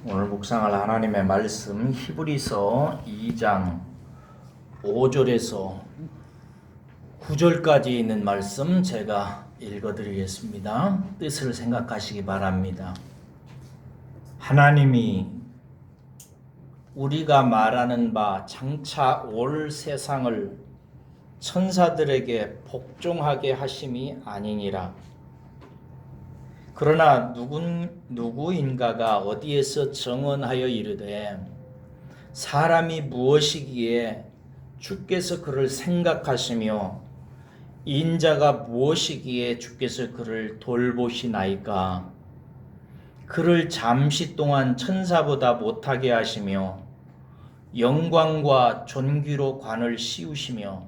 오늘 묵상할 하나님의 말씀 히브리서 2장 5절에서 9절까지 있는 말씀 제가 읽어드리겠습니다. 뜻을 생각하시기 바랍니다. 하나님이 우리가 말하는 바 장차 올 세상을 천사들에게 복종하게 하심이 아니니라. 그러나 누구인가가 어디에서 정언하여 이르되 사람이 무엇이기에 주께서 그를 생각하시며 인자가 무엇이기에 주께서 그를 돌보시나이까. 그를 잠시 동안 천사보다 못하게 하시며 영광과 존귀로 관을 씌우시며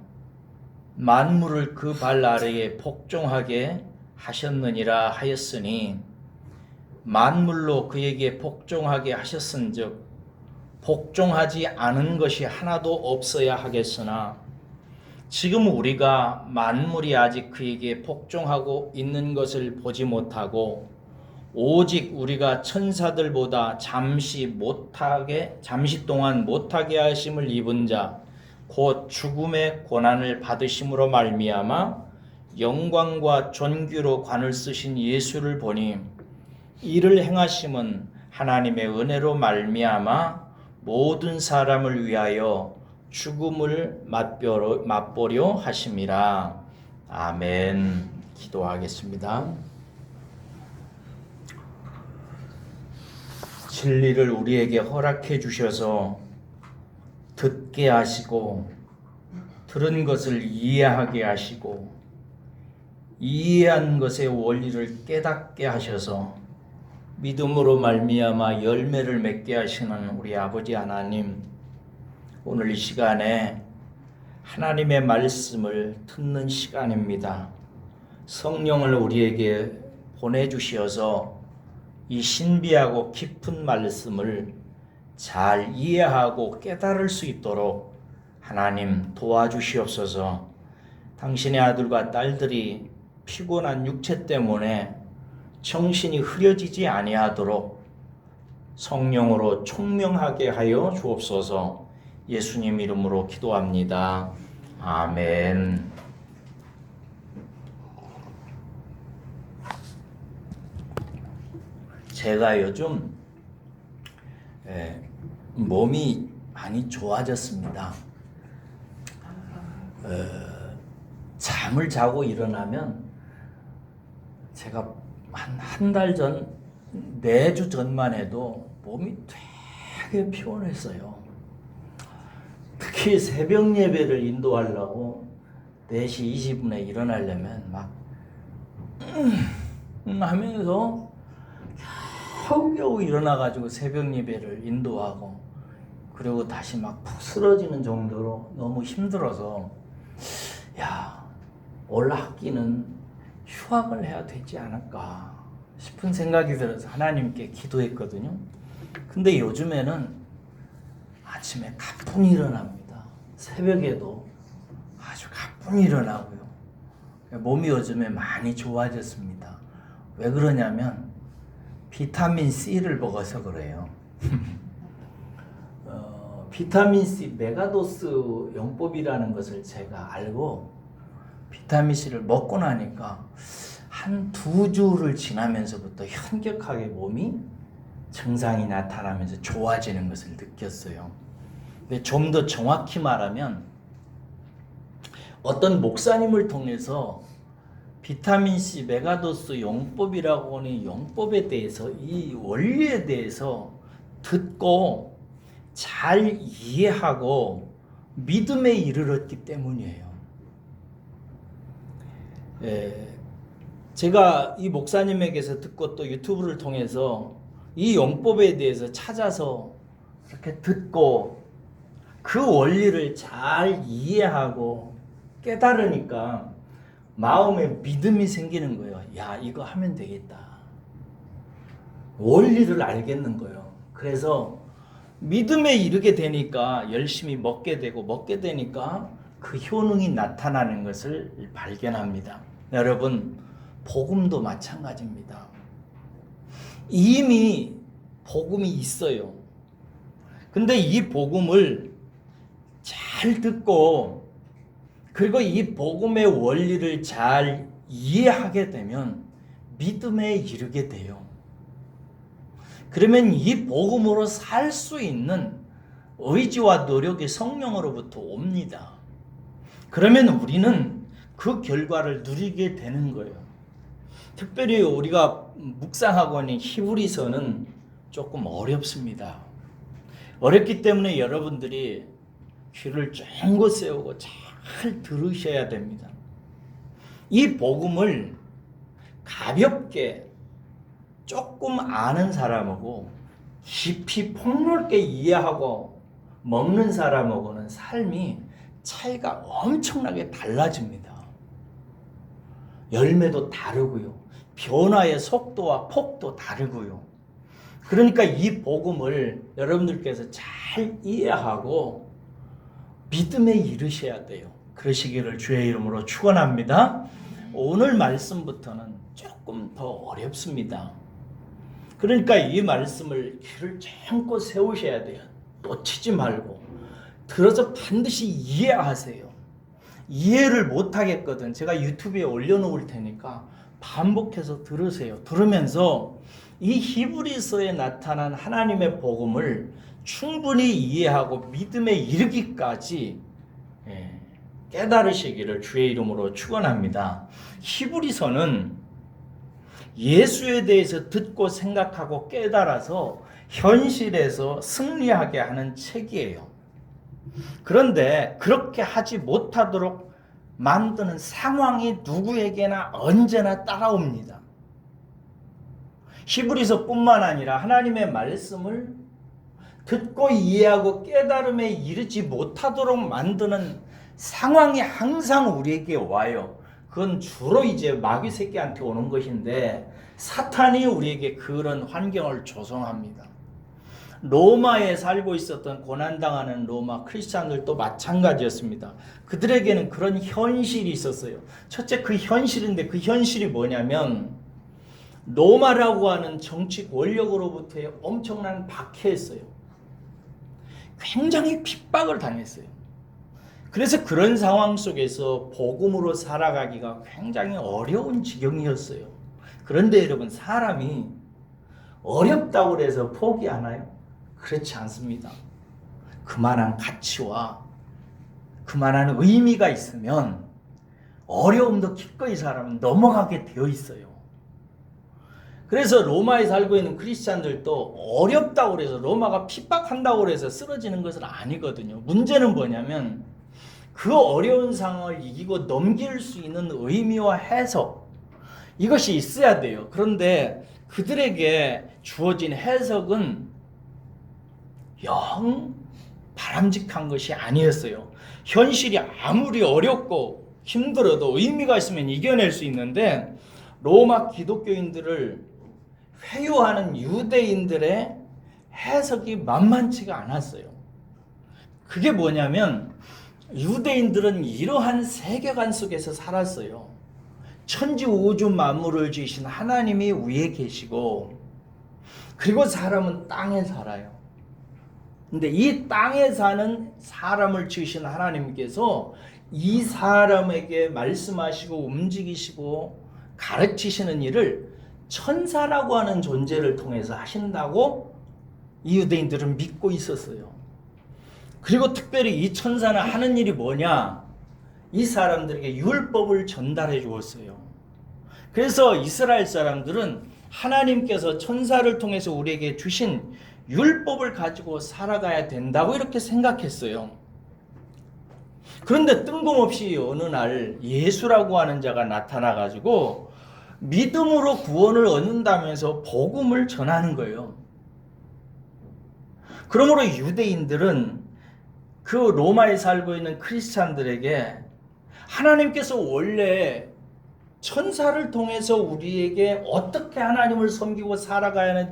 만물을 그 발 아래에 복종하게 하셨느니라 하였으니 만물로 그에게 복종하게 하셨은즉 복종하지 않은 것이 하나도 없어야 하겠으나 지금 우리가 만물이 아직 그에게 복종하고 있는 것을 보지 못하고 오직 우리가 천사들보다 잠시 동안 못하게 하심을 입은 자 곧 죽음의 고난을 받으심으로 말미암아 영광과 존귀로 관을 쓰신 예수를 보니 이를 행하심은 하나님의 은혜로 말미암아 모든 사람을 위하여 죽음을 맛보려 하심이라. 아멘. 기도하겠습니다. 진리를 우리에게 허락해 주셔서 듣게 하시고 들은 것을 이해하게 하시고 이해한 것의 원리를 깨닫게 하셔서 믿음으로 말미암아 열매를 맺게 하시는 우리 아버지 하나님, 오늘 이 시간에 하나님의 말씀을 듣는 시간입니다. 성령을 우리에게 보내주셔서 이 신비하고 깊은 말씀을 잘 이해하고 깨달을 수 있도록 하나님 도와주시옵소서. 당신의 아들과 딸들이 피곤한 육체 때문에 정신이 흐려지지 아니하도록 성령으로 총명하게 하여 주옵소서. 예수님 이름으로 기도합니다. 아멘. 제가 요즘 몸이 많이 좋아졌습니다. 잠을 자고 일어나면 제가 한 달 전, 4주 전만 해도 몸이 되게 피곤했어요. 특히 새벽 예배를 인도하려고 4시 20분에 일어나려면 막 하면서 겨우겨우 일어나가지고 새벽 예배를 인도하고 그리고 다시 막 푹 쓰러지는 정도로 너무 힘들어서 올 학기는 휴학을 해야 되지 않을까 싶은 생각이 들어서 하나님께 기도했거든요. 근데 요즘에는 아침에 가뿐히 일어납니다. 새벽에도 아주 가뿐히 일어나고요. 몸이 요즘에 많이 좋아졌습니다. 왜 그러냐면 비타민 C를 먹어서 그래요. 비타민 C 메가도스 용법이라는 것을 제가 알고 비타민 C를 먹고 나니까 한 2주를 지나면서부터 현격하게 몸이 증상이 나타나면서 좋아지는 것을 느꼈어요. 근데 좀 더 정확히 말하면 어떤 목사님을 통해서 비타민 C 메가도스 용법이라고 하는 용법에 대해서 이 원리에 대해서 듣고 잘 이해하고 믿음에 이르렀기 때문이에요. 제가 이 목사님에게서 듣고 또 유튜브를 통해서 이 용법에 대해서 찾아서 이렇게 듣고 그 원리를 잘 이해하고 깨달으니까 마음에 믿음이 생기는 거예요. 야, 이거 하면 되겠다. 원리를 알겠는 거예요. 그래서 믿음에 이르게 되니까 열심히 먹게 되니까 그 효능이 나타나는 것을 발견합니다. 여러분, 복음도 마찬가지입니다. 이미 복음이 있어요. 근데 이 복음을 잘 듣고 그리고 이 복음의 원리를 잘 이해하게 되면 믿음에 이르게 돼요. 그러면 이 복음으로 살 수 있는 의지와 노력이 성령으로부터 옵니다. 그러면 우리는 그 결과를 누리게 되는 거예요. 특별히 우리가 묵상하고 있는 히브리서는 조금 어렵습니다. 어렵기 때문에 여러분들이 귀를 쫑긋 세우고 잘 들으셔야 됩니다. 이 복음을 가볍게 조금 아는 사람하고 깊이 폭넓게 이해하고 먹는 사람하고는 삶이 차이가 엄청나게 달라집니다. 열매도 다르고요. 변화의 속도와 폭도 다르고요. 그러니까 이 복음을 여러분들께서 잘 이해하고 믿음에 이르셔야 돼요. 그러시기를 주의 이름으로 축원합니다. 오늘 말씀부터는 조금 더 어렵습니다. 그러니까 이 말씀을 귀를 쫑긋 세우셔야 돼요. 놓치지 말고 들어서 반드시 이해하세요. 이해를 못하겠거든 제가 유튜브에 올려놓을 테니까 반복해서 들으세요. 들으면서 이 히브리서에 나타난 하나님의 복음을 충분히 이해하고 믿음에 이르기까지 깨달으시기를 주의 이름으로 축원합니다. 히브리서는 예수에 대해서 듣고 생각하고 깨달아서 현실에서 승리하게 하는 책이에요. 그런데 그렇게 하지 못하도록 만드는 상황이 누구에게나 언제나 따라옵니다. 히브리서뿐만 아니라 하나님의 말씀을 듣고 이해하고 깨달음에 이르지 못하도록 만드는 상황이 항상 우리에게 와요. 그건 주로 이제 마귀 새끼한테 오는 것인데 사탄이 우리에게 그런 환경을 조성합니다. 로마에 살고 있었던 고난당하는 로마 크리스찬들도 마찬가지였습니다. 그들에게는 그런 현실이 있었어요. 첫째 그 현실인데 그 현실이 뭐냐면 로마라고 하는 정치 권력으로부터의 엄청난 박해였어요. 굉장히 핍박을 당했어요. 그래서 그런 상황 속에서 복음으로 살아가기가 굉장히 어려운 지경이었어요. 그런데 여러분 사람이 어렵다고 해서 포기하나요? 그렇지 않습니다. 그만한 가치와 그만한 의미가 있으면 어려움도 기꺼이 사람은 넘어가게 되어 있어요. 그래서 로마에 살고 있는 크리스찬들도 어렵다고 해서 로마가 핍박한다고 해서 쓰러지는 것은 아니거든요. 문제는 뭐냐면 그 어려운 상황을 이기고 넘길 수 있는 의미와 해석 이것이 있어야 돼요. 그런데 그들에게 주어진 해석은 영 바람직한 것이 아니었어요. 현실이 아무리 어렵고 힘들어도 의미가 있으면 이겨낼 수 있는데 로마 기독교인들을 회유하는 유대인들의 해석이 만만치가 않았어요. 그게 뭐냐면 유대인들은 이러한 세계관 속에서 살았어요. 천지 우주 만물을 지으신 하나님이 위에 계시고 그리고 사람은 땅에 살아요. 근데 이 땅에 사는 사람을 지으신 하나님께서 이 사람에게 말씀하시고 움직이시고 가르치시는 일을 천사라고 하는 존재를 통해서 하신다고 이 유대인들은 믿고 있었어요. 그리고 특별히 이 천사는 하는 일이 뭐냐? 이 사람들에게 율법을 전달해 주었어요. 그래서 이스라엘 사람들은 하나님께서 천사를 통해서 우리에게 주신 율법을 가지고 살아가야 된다고 이렇게 생각했어요. 그런데 뜬금없이 어느 날 예수라고 하는 자가 나타나가지고 믿음으로 구원을 얻는다면서 복음을 전하는 거예요. 그러므로 유대인들은 그 로마에 살고 있는 크리스찬들에게 하나님께서 원래 천사를 통해서 우리에게 어떻게 하나님을 섬기고 살아가야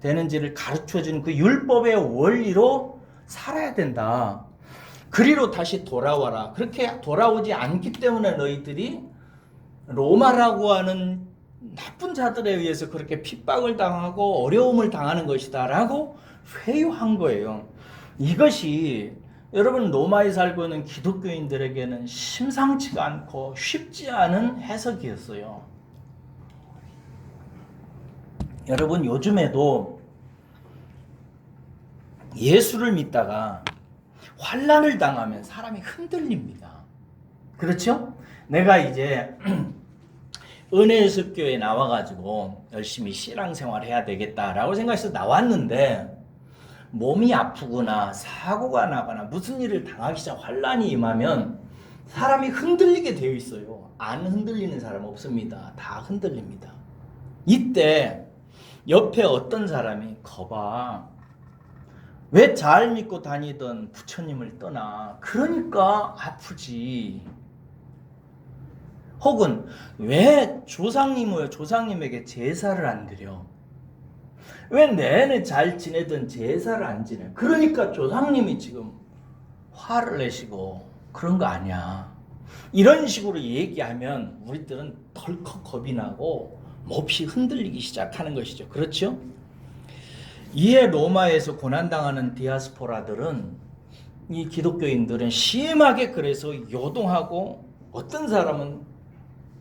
되는지를 가르쳐준 그 율법의 원리로 살아야 된다. 그리로 다시 돌아와라. 그렇게 돌아오지 않기 때문에 너희들이 로마라고 하는 나쁜 자들에 의해서 그렇게 핍박을 당하고 어려움을 당하는 것이다 라고 회유한 거예요. 이것이 여러분 로마에 살고 있는 기독교인들에게는 심상치가 않고 쉽지 않은 해석이었어요. 여러분 요즘에도 예수를 믿다가 환난을 당하면 사람이 흔들립니다. 그렇죠? 내가 이제 은혜의 습교에 나와가지고 열심히 신앙생활 해야 되겠다라고 생각해서 나왔는데 몸이 아프거나 사고가 나거나 무슨 일을 당하기 시작 환난이 임하면 사람이 흔들리게 되어 있어요. 안 흔들리는 사람 없습니다. 다 흔들립니다. 이때 옆에 어떤 사람이 거봐 왜 잘 믿고 다니던 부처님을 떠나 그러니까 아프지. 혹은 왜 조상님에게 제사를 안 드려? 왜 내내 잘 지내던 제사를 안 지내? 그러니까 조상님이 지금 화를 내시고 그런 거 아니야. 이런 식으로 얘기하면 우리들은 덜컥 겁이 나고 몹시 흔들리기 시작하는 것이죠. 그렇죠? 이에 로마에서 고난당하는 디아스포라들은 이 기독교인들은 심하게 그래서 요동하고 어떤 사람은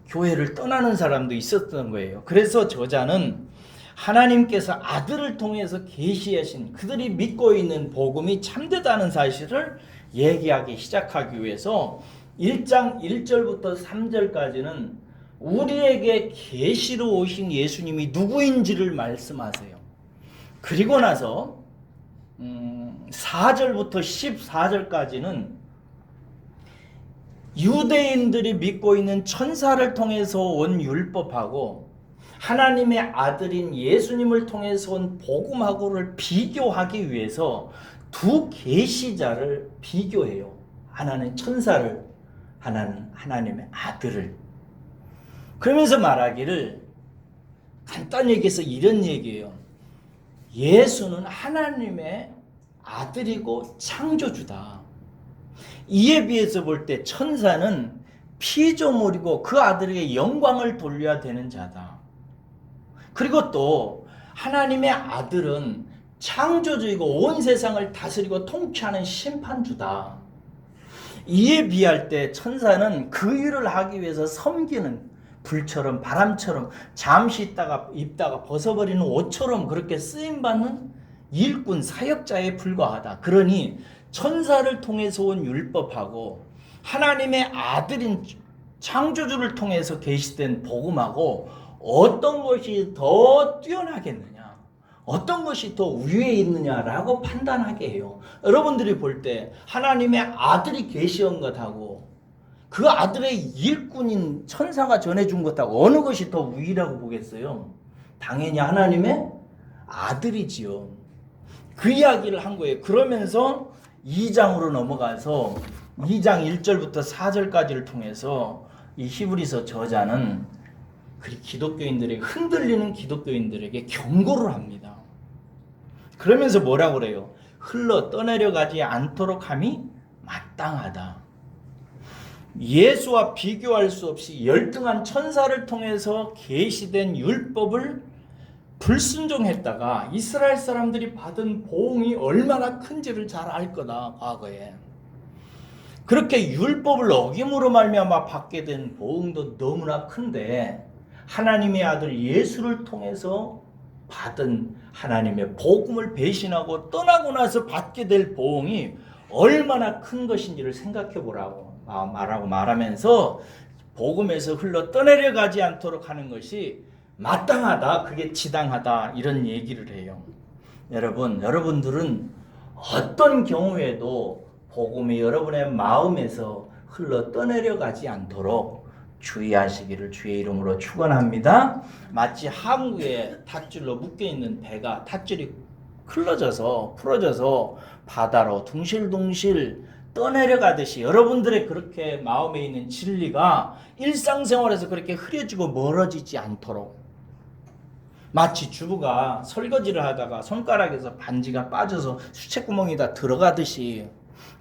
교회를 떠나는 사람도 있었던 거예요. 그래서 저자는 하나님께서 아들을 통해서 계시하신 그들이 믿고 있는 복음이 참되다는 사실을 얘기하기 시작하기 위해서 1장 1절부터 3절까지는 우리에게 계시로 오신 예수님이 누구인지를 말씀하세요. 그리고 나서 4절부터 14절까지는 유대인들이 믿고 있는 천사를 통해서 온 율법하고 하나님의 아들인 예수님을 통해서 온 복음하고를 비교하기 위해서 두 계시자를 비교해요. 하나는 천사를, 하나는 하나님의 아들을. 그러면서 말하기를 간단히 얘기해서 이런 얘기예요. 예수는 하나님의 아들이고 창조주다. 이에 비해서 볼 때 천사는 피조물이고 그 아들에게 영광을 돌려야 되는 자다. 그리고 또 하나님의 아들은 창조주이고 온 세상을 다스리고 통치하는 심판주다. 이에 비할 때 천사는 그 일을 하기 위해서 섬기는 불처럼 바람처럼 잠시 입다가 벗어버리는 옷처럼 그렇게 쓰임받는 일꾼 사역자에 불과하다. 그러니 천사를 통해서 온 율법하고 하나님의 아들인 창조주를 통해서 계시된 복음하고 어떤 것이 더 뛰어나겠느냐, 어떤 것이 더 위에 있느냐라고 판단하게 해요. 여러분들이 볼 때 하나님의 아들이 계시한 것하고 그 아들의 일꾼인 천사가 전해준 것하고 어느 것이 더 위라고 보겠어요? 당연히 하나님의 아들이지요. 그 이야기를 한 거예요. 그러면서 2장으로 넘어가서 2장 1절부터 4절까지를 통해서 이 히브리서 저자는 기독교인들에게 흔들리는 기독교인들에게 경고를 합니다. 그러면서 뭐라고 그래요? 흘러 떠내려가지 않도록 함이 마땅하다. 예수와 비교할 수 없이 열등한 천사를 통해서 계시된 율법을 불순종했다가 이스라엘 사람들이 받은 보응이 얼마나 큰지를 잘 알 거다. 과거에 그렇게 율법을 어김으로 말미암아 받게 된 보응도 너무나 큰데 하나님의 아들 예수를 통해서 받은 하나님의 복음을 배신하고 떠나고 나서 받게 될 보응이 얼마나 큰 것인지를 생각해 보라고 말하면서 복음에서 흘러 떠내려가지 않도록 하는 것이 마땅하다, 그게 지당하다, 이런 얘기를 해요. 여러분들은 어떤 경우에도 복음이 여러분의 마음에서 흘러 떠내려가지 않도록 주의하시기를 주의 이름으로 축원합니다. 마치 항구에 닷줄로 묶여있는 배가 닷줄이 풀어져서 바다로 둥실둥실 떠내려가듯이 여러분들의 그렇게 마음에 있는 진리가 일상생활에서 그렇게 흐려지고 멀어지지 않도록, 마치 주부가 설거지를 하다가 손가락에서 반지가 빠져서 수채구멍이 다 들어가듯이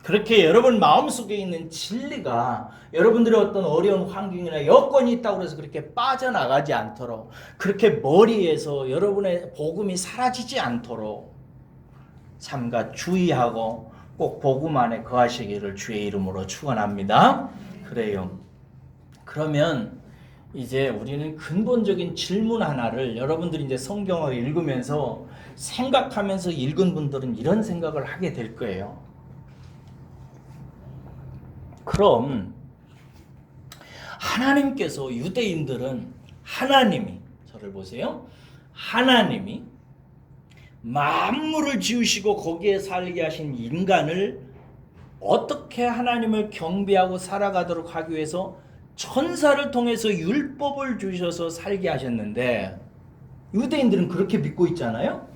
그렇게 여러분 마음속에 있는 진리가 여러분들의 어떤 어려운 환경이나 여건이 있다고 해서 그렇게 빠져나가지 않도록, 그렇게 머리에서 여러분의 복음이 사라지지 않도록 삼가 주의하고 꼭 복음 안에 거하시기를 주의 이름으로 축원합니다. 그래요. 그러면 이제 우리는 근본적인 질문 하나를, 여러분들이 이제 성경을 읽으면서 생각하면서 읽은 분들은 이런 생각을 하게 될 거예요. 그럼 하나님께서, 유대인들은 하나님이, 저를 보세요, 하나님이 만물을 지으시고 거기에 살게 하신 인간을 어떻게 하나님을 경배하고 살아가도록 하기 위해서 천사를 통해서 율법을 주셔서 살게 하셨는데, 유대인들은 그렇게 믿고 있잖아요.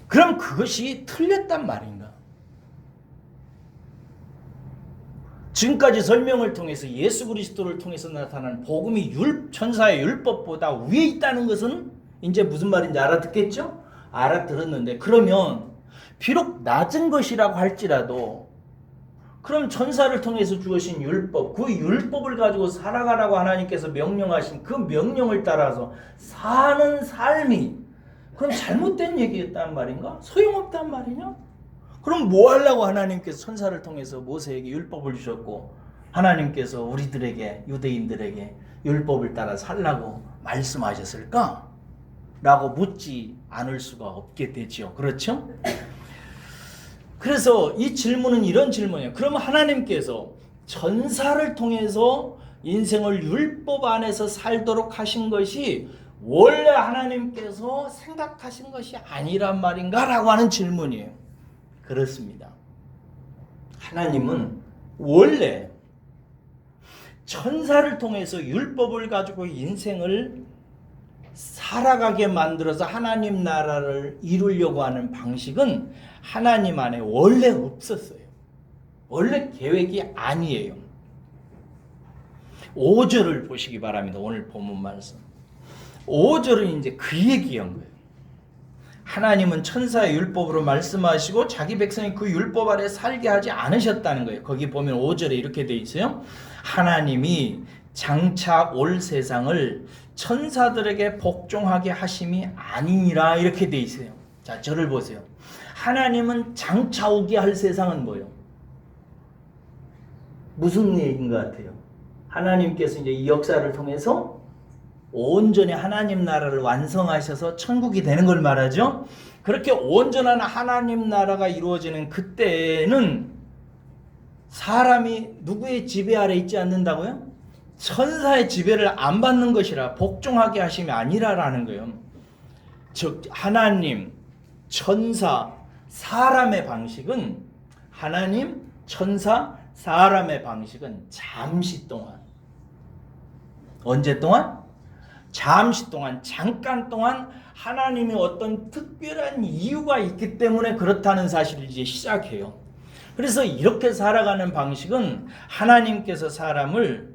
그럼 그것이 틀렸단 말인가? 지금까지 설명을 통해서 예수 그리스도를 통해서 나타난 복음이 천사의 율법보다 위에 있다는 것은 이제 무슨 말인지 알아듣겠죠? 알아들었는데, 그러면 비록 낮은 것이라고 할지라도 그럼 천사를 통해서 주어진 율법, 그 율법을 가지고 살아가라고 하나님께서 명령하신 그 명령을 따라서 사는 삶이 그럼 잘못된 얘기였단 말인가? 소용없단 말이냐? 그럼 뭐 하려고 하나님께서 천사를 통해서 모세에게 율법을 주셨고 하나님께서 우리들에게, 유대인들에게 율법을 따라 살라고 말씀하셨을까? 라고 묻지 않을 수가 없게 되죠. 그렇죠? 그래서 이 질문은 이런 질문이에요. 그러면 하나님께서 천사를 통해서 인생을 율법 안에서 살도록 하신 것이 원래 하나님께서 생각하신 것이 아니란 말인가? 라고 하는 질문이에요. 그렇습니다. 하나님은 원래 천사를 통해서 율법을 가지고 인생을 살아가게 만들어서 하나님 나라를 이루려고 하는 방식은 하나님 안에 원래 없었어요. 원래 계획이 아니에요. 5절을 보시기 바랍니다. 오늘 본문 말씀. 5절은 이제 그 얘기한 거예요. 하나님은 천사의 율법으로 말씀하시고 자기 백성이 그 율법 아래 살게 하지 않으셨다는 거예요. 거기 보면 5절에 이렇게 돼 있어요. 하나님이 장차 올 세상을 천사들에게 복종하게 하심이 아니니라, 이렇게 돼 있어요. 자, 저를 보세요. 하나님은 장차 오게 할 세상은 뭐예요? 무슨 얘기인 것 같아요? 하나님께서 이제 이 역사를 통해서 온전히 하나님 나라를 완성하셔서 천국이 되는 걸 말하죠. 그렇게 온전한 하나님 나라가 이루어지는 그때는 사람이 누구의 지배 아래 있지 않는다고요? 천사의 지배를 안 받는 것이라, 복종하게 하심이 아니라라는 거예요. 즉 하나님, 천사, 사람의 방식은, 하나님, 천사, 사람의 방식은 잠시 동안, 언제 동안? 잠시 동안, 잠깐 동안 하나님이 어떤 특별한 이유가 있기 때문에 그렇다는 사실을 이제 시작해요. 그래서 이렇게 살아가는 방식은 하나님께서 사람을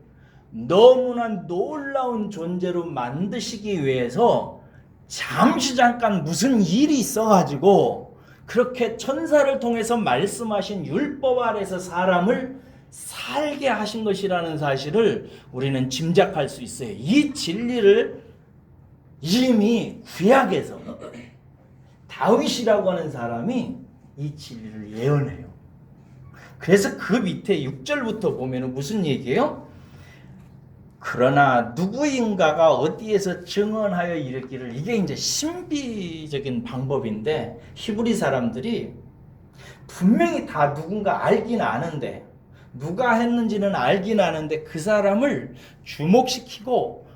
너무나 놀라운 존재로 만드시기 위해서 잠시 잠깐 무슨 일이 있어가지고 그렇게 천사를 통해서 말씀하신 율법 아래서 사람을 살게 하신 것이라는 사실을 우리는 짐작할 수 있어요. 이 진리를 이미 구약에서 다윗이라고 하는 사람이 이 진리를 예언해요. 그래서 그 밑에 6절부터 보면 무슨 얘기예요? 그러나 누구인가가 어디에서 증언하여 이르기를, 이게 이제 신비적인 방법인데 히브리 사람들이 분명히 다 누군가 알긴 아는데, 누가 했는지는 알긴 아는데 그 사람을 주목시키고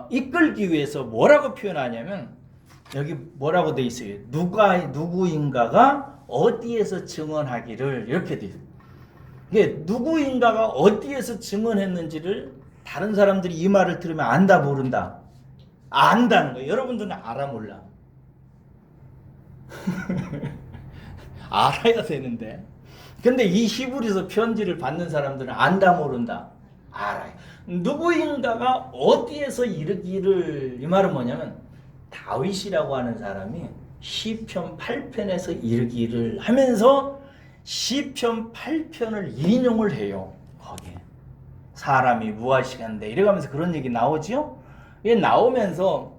이끌기 위해서 뭐라고 표현하냐면, 여기 뭐라고 돼 있어요? 누구인가가 어디에서 증언하기를, 이렇게 돼 있어요. 이게 누구인가가 어디에서 증언했는지를 다른 사람들이 이 말을 들으면 안다 모른다? 안다는 거예요. 여러분들은 알아 몰라? 알아야 되는데. 근데 이 히브리서 편지를 받는 사람들은 안다 모른다? 알아요. 누구인가가 어디에서 이르기를, 이 말은 뭐냐면 다윗이라고 하는 사람이 시편 8편에서 이르기를 하면서 시편 8편을 인용을 해요. 거기에 사람이 무엇이간데 이래가면서 그런 얘기 나오죠. 이게 나오면서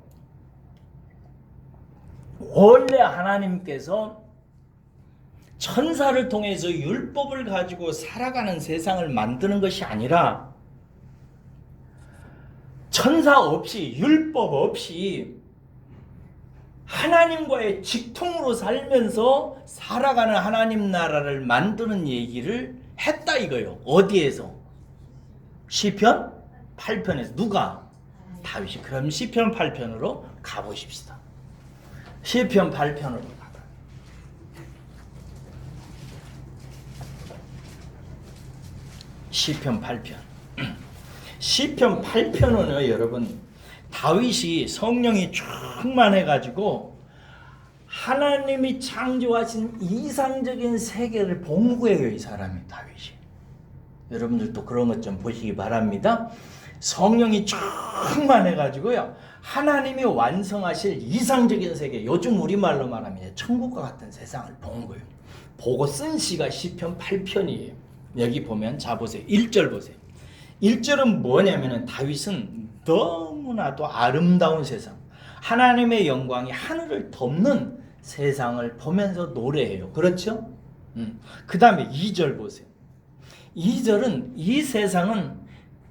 원래 하나님께서 천사를 통해서 율법을 가지고 살아가는 세상을 만드는 것이 아니라 천사 없이 율법 없이 하나님과의 직통으로 살면서 살아가는 하나님 나라를 만드는 얘기를 했다 이거예요. 어디에서? 시편 8편에서. 누가? 다윗이. 그럼 시편 8편으로 가보십시다. 시편 8편으로 가봐. 시편 8편. 시편 8편은요, 여러분, 다윗이 성령이 충만해가지고 하나님이 창조하신 이상적인 세계를 본 거예요, 이 사람이, 다윗이. 여러분들도 그런 것 좀 보시기 바랍니다. 성령이 충만해가지고요, 하나님이 완성하실 이상적인 세계, 요즘 우리말로 말하면 천국과 같은 세상을 본 거예요. 보고 쓴 시가 시편 8편이에요. 여기 보면, 자 보세요. 1절 보세요. 1절은 뭐냐면은 다윗은 너무나도 아름다운 세상, 하나님의 영광이 하늘을 덮는 세상을 보면서 노래해요. 그렇죠? 그 다음에 2절 보세요. 2절은 이 세상은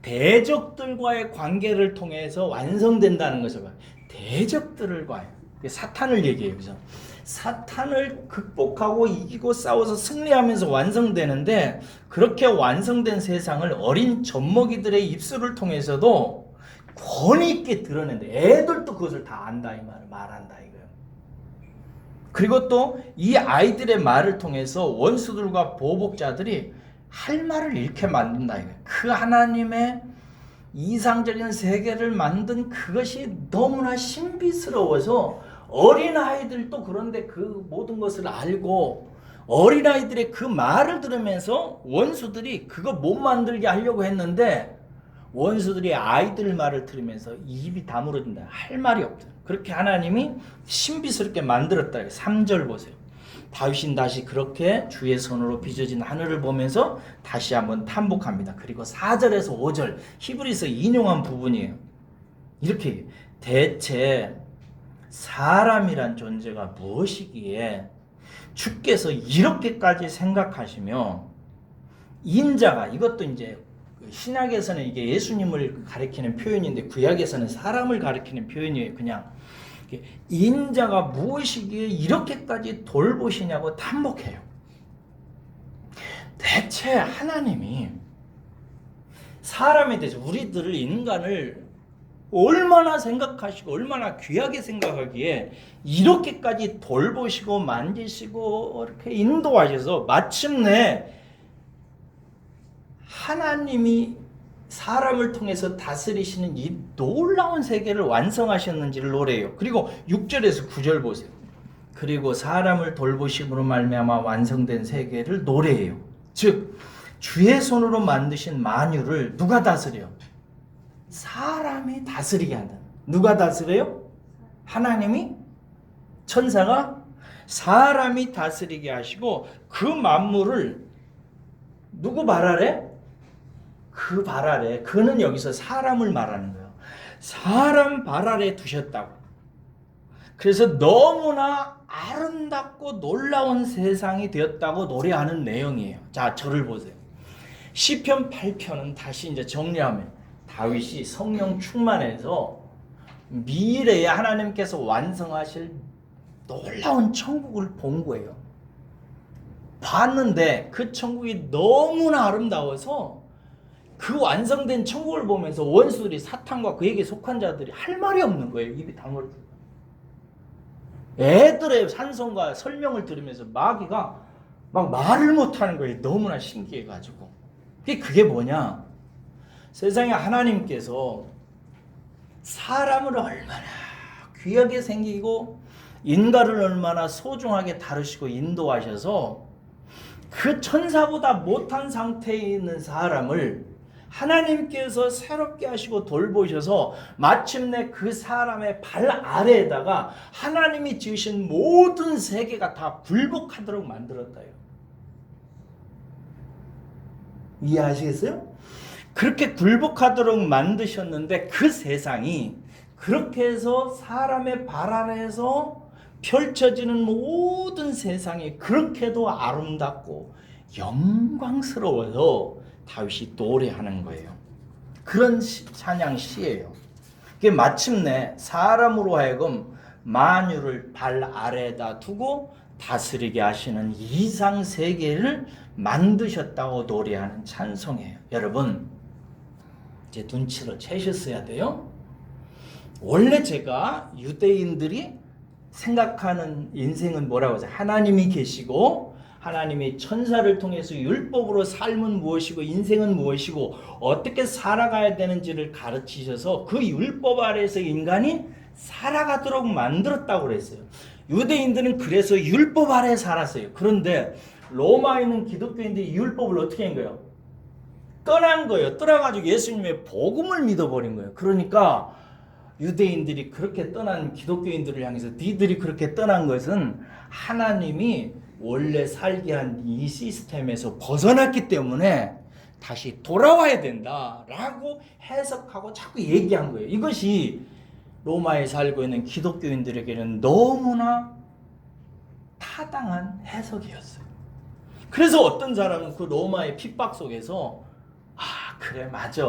대적들과의 관계를 통해서 완성된다는 것을 봐요. 대적들과의, 사탄을 얘기해요. 그죠? 사탄을 극복하고 이기고 싸워서 승리하면서 완성되는데, 그렇게 완성된 세상을 어린 젖먹이들의 입술을 통해서도 권위 있게 드러낸다. 애들도 그것을 다 안다 이 말을 말한다 이거예요. 그리고 또 이 아이들의 말을 통해서 원수들과 보복자들이 할 말을 잃게 만든다 이거예요. 그 하나님의 이상적인 세계를 만든 그것이 너무나 신비스러워서 어린아이들도 그런데 그 모든 것을 알고, 어린아이들의 그 말을 들으면서 원수들이 그거 못 만들게 하려고 했는데, 원수들이 아이들 말을 들으면서 입이 다물어진다. 할 말이 없다. 그렇게 하나님이 신비스럽게 만들었다. 3절 보세요. 다윗은 다시 그렇게 주의 손으로 빚어진 하늘을 보면서 다시 한번 탐복합니다. 그리고 4절에서 5절 히브리서 인용한 부분이에요. 이렇게, 대체 사람이란 존재가 무엇이기에 주께서 이렇게까지 생각하시며 인자가, 이것도 이제 신약에서는 이게 예수님을 가리키는 표현인데 구약에서는 사람을 가리키는 표현이에요. 그냥 인자가 무엇이기에 이렇게까지 돌보시냐고 탐복해요. 대체 하나님이 사람에 대해서, 우리들을, 인간을 얼마나 생각하시고 얼마나 귀하게 생각하기에 이렇게까지 돌보시고 만지시고 이렇게 인도하셔서 마침내 하나님이 사람을 통해서 다스리시는 이 놀라운 세계를 완성하셨는지를 노래해요. 그리고 6절에서 9절 보세요. 그리고 사람을 돌보심으로 말미암아 완성된 세계를 노래해요. 즉 주의 손으로 만드신 만유를 누가 다스려요? 사람이 다스리게 한다. 누가 다스려요? 하나님이? 천사가? 사람이 다스리게 하시고 그 만물을 누구 발 아래? 그 발 아래. 그는 여기서 사람을 말하는 거예요. 사람 발 아래 두셨다고. 그래서 너무나 아름답고 놀라운 세상이 되었다고 노래하는 내용이에요. 자, 저를 보세요. 시편 8편은 다시 이제 정리하면 다윗이 성령 충만해서 미래에 하나님께서 완성하실 놀라운 천국을 본 거예요. 봤는데 그 천국이 너무나 아름다워서 그 완성된 천국을 보면서 원수들이, 사탄과 그에게 속한 자들이 할 말이 없는 거예요. 입이 다물어. 애들의 찬송과 설명을 들으면서 마귀가 막 말을 못하는 거예요. 너무나 신기해가지고. 그게 뭐냐? 세상에 하나님께서 사람을 얼마나 귀하게 생기고 인간을 얼마나 소중하게 다루시고 인도하셔서 그 천사보다 못한 상태에 있는 사람을 하나님께서 새롭게 하시고 돌보셔서 마침내 그 사람의 발 아래에다가 하나님이 지으신 모든 세계가 다 굴복하도록 만들었다요. 이해하시겠어요? 그렇게 굴복하도록 만드셨는데 그 세상이 그렇게 해서 사람의 발 아래에서 펼쳐지는 모든 세상이 그렇게도 아름답고 영광스러워서 다윗이 노래하는 거예요. 그런 찬양 시예요. 그게 마침내 사람으로 하여금 만유를 발 아래에다 두고 다스리게 하시는 이상 세계를 만드셨다고 노래하는 찬송이에요. 여러분, 이제 눈치를 채셨어야 돼요. 원래 제가 유대인들이 생각하는 인생은 뭐라고 하죠? 하나님이 계시고 하나님이 천사를 통해서 율법으로 삶은 무엇이고 인생은 무엇이고 어떻게 살아가야 되는지를 가르치셔서 그 율법 아래에서 인간이 살아가도록 만들었다고 그랬어요. 유대인들은 그래서 율법 아래에 살았어요. 그런데 로마에 있는 기독교인들이 율법을 어떻게 한 거예요? 떠난 거예요. 떠나가지고 예수님의 복음을 믿어버린 거예요. 그러니까 유대인들이 그렇게 떠난 기독교인들을 향해서 니들이 그렇게 떠난 것은 하나님이 원래 살게 한 이 시스템에서 벗어났기 때문에 다시 돌아와야 된다라고 해석하고 자꾸 얘기한 거예요. 이것이 로마에 살고 있는 기독교인들에게는 너무나 타당한 해석이었어요. 그래서 어떤 사람은 그 로마의 핍박 속에서 그래 맞아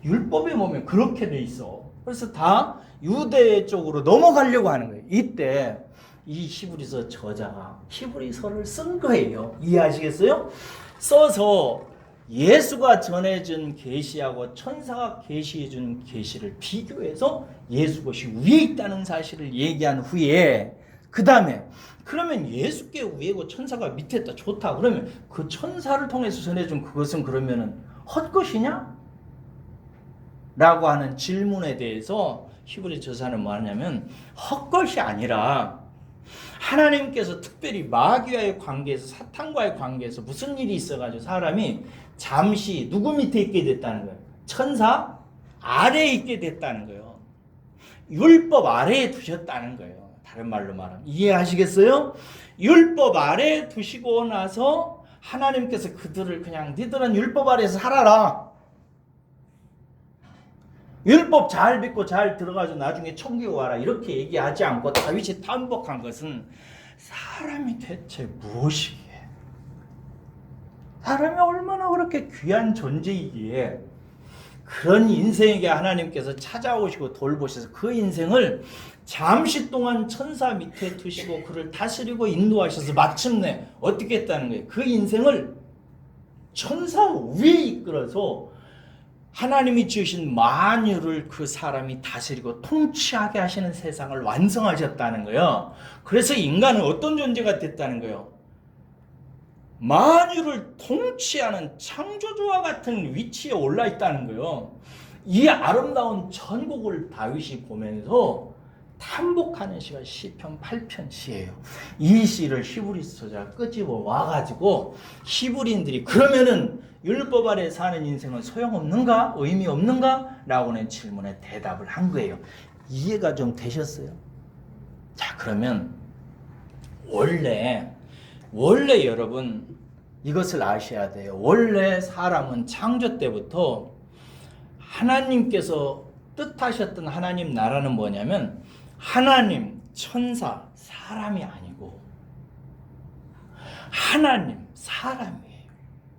율법에 보면 그렇게 돼 있어. 그래서 다 유대 쪽으로 넘어가려고 하는 거예요. 이때 이 히브리서 저자가 히브리서를 쓴 거예요. 이해하시겠어요? 써서 예수가 전해준 계시하고 천사가 계시해준 계시를 비교해서 예수 것이 위에 있다는 사실을 얘기한 후에 그 다음에 그러면 예수께 위에고 천사가 밑에 있다 좋다. 그러면 그 천사를 통해서 전해준 그것은 그러면은 헛것이냐? 라고 하는 질문에 대해서 히브리 저자는 뭐 하냐면 헛것이 아니라 하나님께서 특별히 마귀와의 관계에서 사탄과의 관계에서 무슨 일이 있어가지고 사람이 잠시 누구 밑에 있게 됐다는 거예요. 천사 아래에 있게 됐다는 거예요. 율법 아래에 두셨다는 거예요. 다른 말로 말하면 이해하시겠어요? 율법 아래에 두시고 나서 하나님께서 그들을 그냥 니들은 율법 아래에서 살아라. 율법 잘 믿고 잘 들어가서 나중에 천국에 와라 이렇게 얘기하지 않고 다윗이 탄복한 것은 사람이 대체 무엇이기에 사람이 얼마나 그렇게 귀한 존재이기에 그런 인생에게 하나님께서 찾아오시고 돌보셔서 그 인생을 잠시 동안 천사 밑에 두시고 그를 다스리고 인도하셔서 마침내 어떻게 했다는 거예요. 그 인생을 천사 위에 이끌어서 하나님이 지으신 만유를 그 사람이 다스리고 통치하게 하시는 세상을 완성하셨다는 거예요. 그래서 인간은 어떤 존재가 됐다는 거예요? 만유를 통치하는 창조주와 같은 위치에 올라 있다는 거예요. 이 아름다운 천국을 다윗이 보면서 탐복하는 시가 시편 8편 시예요. 이 시를 히브리서 저자가 끄집어 와가지고 히브리인들이 그러면은 율법 아래 사는 인생은 소용없는가? 의미 없는가? 라고는 질문에 대답을 한 거예요. 이해가 좀 되셨어요? 자, 그러면 원래 여러분 이것을 아셔야 돼요. 원래 사람은 창조 때부터 하나님께서 뜻하셨던 하나님 나라는 뭐냐면 하나님, 천사, 사람이 아니고 하나님, 사람이에요.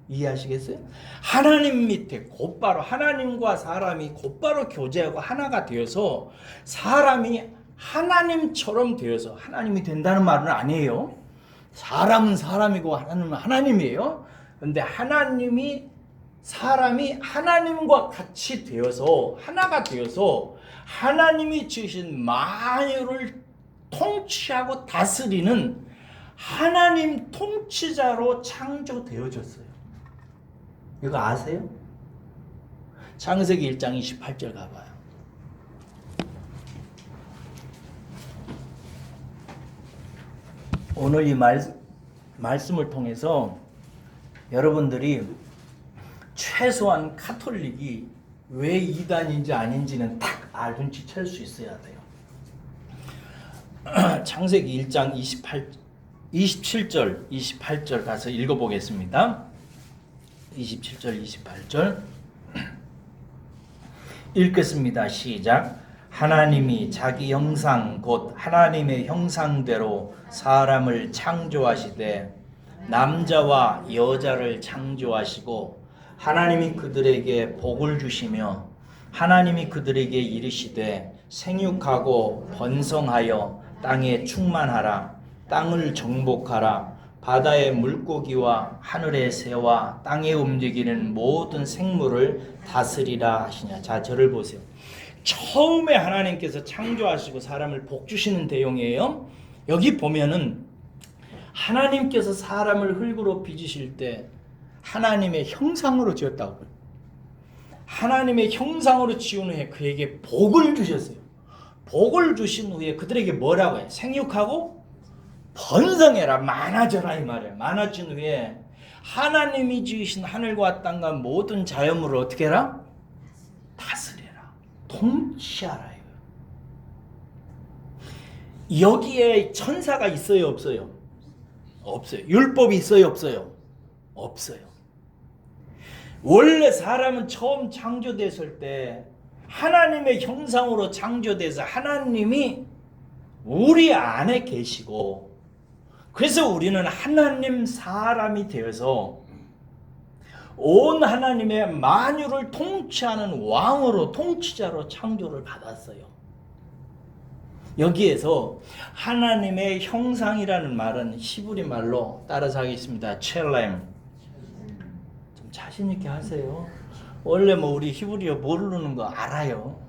이해하시겠어요? 하나님 밑에 곧바로 하나님과 사람이 곧바로 교제하고 하나가 되어서 사람이 하나님처럼 되어서 하나님이 된다는 말은 아니에요. 사람은 사람이고 하나님은 하나님이에요. 그런데 하나님이 사람이 하나님과 같이 되어서 하나가 되어서 하나님이 지으신 만유를 통치하고 다스리는 하나님 통치자로 창조되어졌어요. 이거 아세요? 창세기 1장 28절 가봐요. 오늘 이 말씀을 통해서 여러분들이 최소한 카톨릭이 왜 이단인지 아닌지는 딱 눈치챌 수 있어야 돼요. 창세기 1장 27절, 28절 가서 읽어보겠습니다. 27절 28절 읽겠습니다. 시작. 하나님이 자기 형상 곧 하나님의 형상대로 사람을 창조하시되 남자와 여자를 창조하시고 하나님이 그들에게 복을 주시며 하나님이 그들에게 이르시되 생육하고 번성하여 땅에 충만하라. 땅을 정복하라. 바다의 물고기와 하늘의 새와 땅에 움직이는 모든 생물을 다스리라 하시냐. 자, 저를 보세요. 처음에 하나님께서 창조하시고 사람을 복 주시는 내용이에요. 여기 보면은 하나님께서 사람을 흙으로 빚으실 때 하나님의 형상으로 지었다고요. 하나님의 형상으로 지은 후에 그에게 복을 주셨어요. 복을 주신 후에 그들에게 뭐라고 해요? 생육하고 번성해라, 많아져라 이 말이에요. 많아진 후에 하나님이 지으신 하늘과 땅과 모든 자연물을 어떻게 해라? 다스려라, 통치하라. 여기에 천사가 있어요, 없어요? 없어요. 율법이 있어요, 없어요? 없어요. 원래 사람은 처음 창조됐을 때 하나님의 형상으로 창조돼서 하나님이 우리 안에 계시고, 그래서 우리는 하나님 사람이 되어서 온 하나님의 만유를 통치하는 왕으로, 통치자로 창조를 받았어요. 여기에서 하나님의 형상이라는 말은 히브리 말로 따라서 하겠습니다. 첼렘. 좀 자신 있게 하세요. 원래 뭐 우리 히브리어 모르는 거 알아요.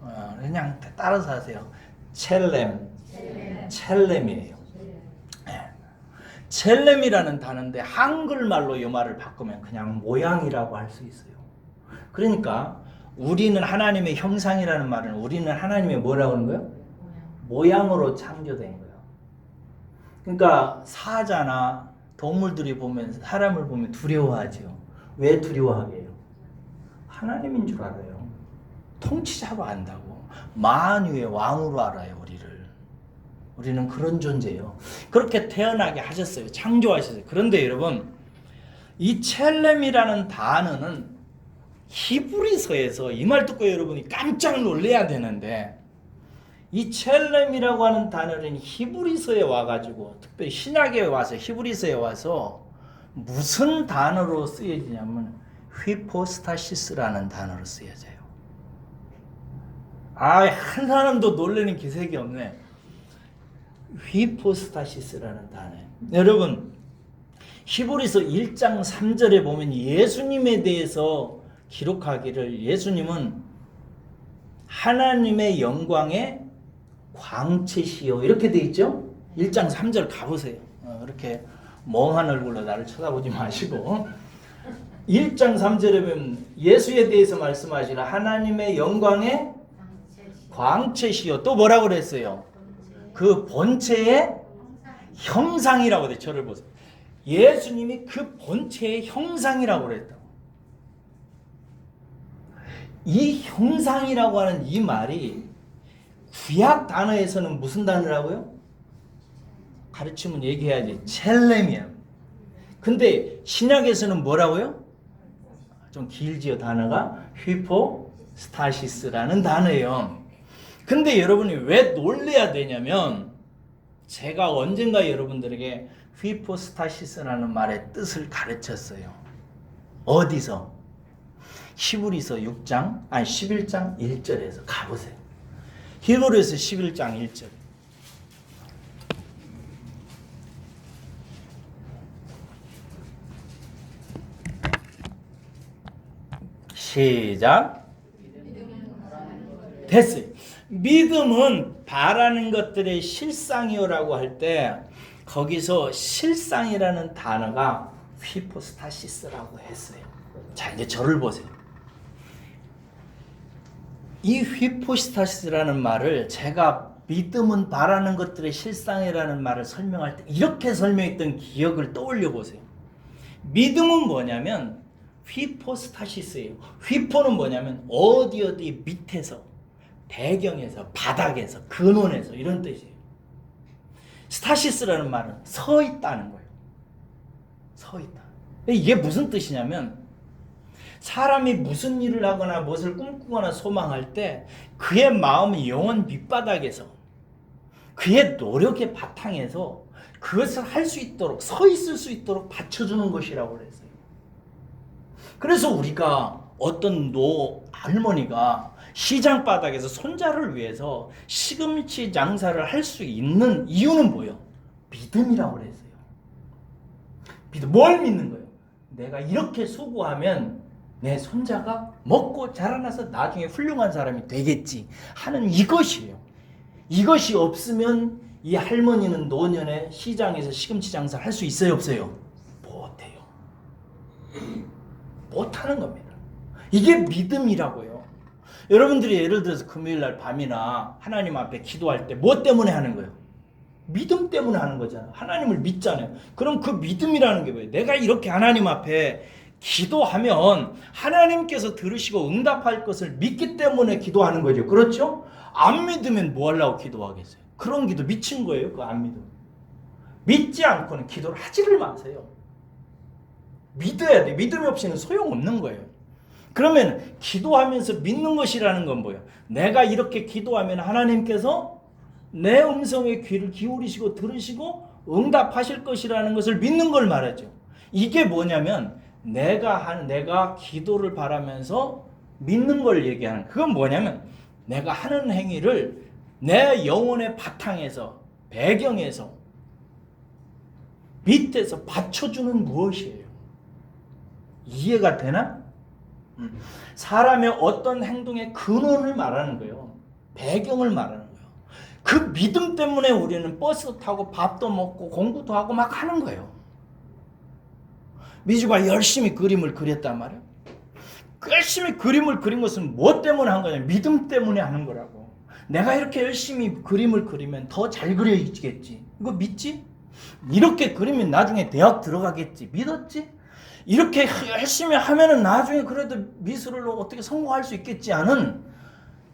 그냥 따라서 하세요. 첼렘. 첼렘이에요. 첼렘이라는 단어인데 한글말로 이 말을 바꾸면 그냥 모양이라고 할 수 있어요. 그러니까 우리는 하나님의 형상이라는 말은 우리는 하나님의 뭐라고 하는 거예요? 모양으로 창조된 거예요. 그러니까 사자나 동물들이 보면, 사람을 보면 두려워하죠. 왜 두려워하게 해요? 하나님인 줄 알아요. 통치자로 안다고. 만유의 왕으로 알아요, 우리를. 우리는 그런 존재예요. 그렇게 태어나게 하셨어요. 창조하셨어요. 그런데 여러분, 이 첼렘이라는 단어는 히브리서에서 이 말 듣고 여러분이 깜짝 놀라야 되는데, 이 첼렘이라고 하는 단어는 히브리서에 와가지고, 특별히 신약에 와서 히브리서에 와서 무슨 단어로 쓰여지냐면 휘포스타시스라는 단어로 쓰여져요. 한 사람도 놀라는 기색이 없네. 휘포스타시스라는 단어예요. 여러분, 히브리서 1장 3절에 보면 예수님에 대해서 기록하기를, 예수님은 하나님의 영광의 광채시요, 이렇게 돼 있죠. 1장 3절 가보세요. 이렇게 멍한 얼굴로 나를 쳐다보지 마시고 1장 3절에 보면 예수에 대해서 말씀하시라. 하나님의 영광의 광채시요. 또 뭐라고 그랬어요? 그 본체의 형상이라고 그래요. 저를 보세요. 예수님이 그 본체의 형상이라고 그랬다고. 이 형상이라고 하는 이 말이 구약 단어에서는 무슨 단어라고요? 가르치면 얘기해야지. 첼렘이야. 근데 신약에서는 뭐라고요? 좀 길지요, 단어가. 휘포스타시스라는 단어예요. 근데 여러분이 왜 놀래야 되냐면, 제가 언젠가 여러분들에게 휘포스타시스라는 말의 뜻을 가르쳤어요. 어디서? 히브리서 11장 1절에서 가보세요. 히브리서 11장 1절. 시작. 됐어요. 믿음은 바라는 것들의 실상이요라고 할 때 거기서 실상이라는 단어가 휘포스타시스라고 했어요. 자, 이제 저를 보세요. 이 휘포스타시스라는 말을 제가 믿음은 바라는 것들의 실상이라는 말을 설명할 때 이렇게 설명했던 기억을 떠올려 보세요. 믿음은 뭐냐면 휘포스타시스예요. 휘포는 뭐냐면 어디 밑에서, 배경에서, 바닥에서, 근원에서, 이런 뜻이에요. 스타시스라는 말은 서 있다는 거예요. 서 있다. 이게 무슨 뜻이냐면 사람이 무슨 일을 하거나 무엇을 꿈꾸거나 소망할 때 그의 마음이 영원 밑바닥에서 그의 노력의 바탕에서 그것을 할 수 있도록 서 있을 수 있도록 받쳐주는 것이라고 그랬어요. 그래서 우리가 어떤 할머니가 시장 바닥에서 손자를 위해서 시금치 장사를 할 수 있는 이유는 뭐예요? 믿음이라고 그랬어요. 뭘 믿는 거예요? 내가 이렇게 수고하면 내 손자가 먹고 자라나서 나중에 훌륭한 사람이 되겠지 하는 이것이에요. 이것이 없으면 이 할머니는 노년에 시장에서 시금치 장사를 할 수 있어요, 없어요? 못해요. 못하는 겁니다. 이게 믿음이라고요. 여러분들이 예를 들어서 금요일날 밤이나 하나님 앞에 기도할 때 뭐 때문에 하는 거예요? 믿음 때문에 하는 거잖아요. 하나님을 믿잖아요. 그럼 그 믿음이라는 게 뭐예요? 내가 이렇게 하나님 앞에 기도하면 하나님께서 들으시고 응답할 것을 믿기 때문에 기도하는 거죠. 그렇죠? 안 믿으면 뭐 하려고 기도하겠어요? 그런 기도 미친 거예요. 그거 안 믿으면. 믿지 않고는 기도를 하지를 마세요. 믿어야 돼. 믿음이 없이는 소용없는 거예요. 그러면 기도하면서 믿는 것이라는 건 뭐예요? 내가 이렇게 기도하면 하나님께서 내 음성에 귀를 기울이시고 들으시고 응답하실 것이라는 것을 믿는 걸 말하죠. 이게 뭐냐면 내가 기도를 바라면서 믿는 걸 얘기하는, 그건 뭐냐면 내가 하는 행위를 내 영혼의 바탕에서, 배경에서, 밑에서 받쳐주는 무엇이에요? 이해가 되나? 사람의 어떤 행동의 근원을 말하는 거예요. 배경을 말하는 거예요. 그 믿음 때문에 우리는 버스 타고 밥도 먹고 공부도 하고 막 하는 거예요. 미주가 열심히 그림을 그렸단 말이에요. 열심히 그림을 그린 것은 뭐 때문에 한 거냐? 믿음 때문에 하는 거라고. 내가 이렇게 열심히 그림을 그리면 더 잘 그려지겠지. 이거 믿지? 이렇게 그리면 나중에 대학 들어가겠지. 믿었지? 이렇게 열심히 하면은 나중에 그래도 미술로 어떻게 성공할 수 있겠지 하는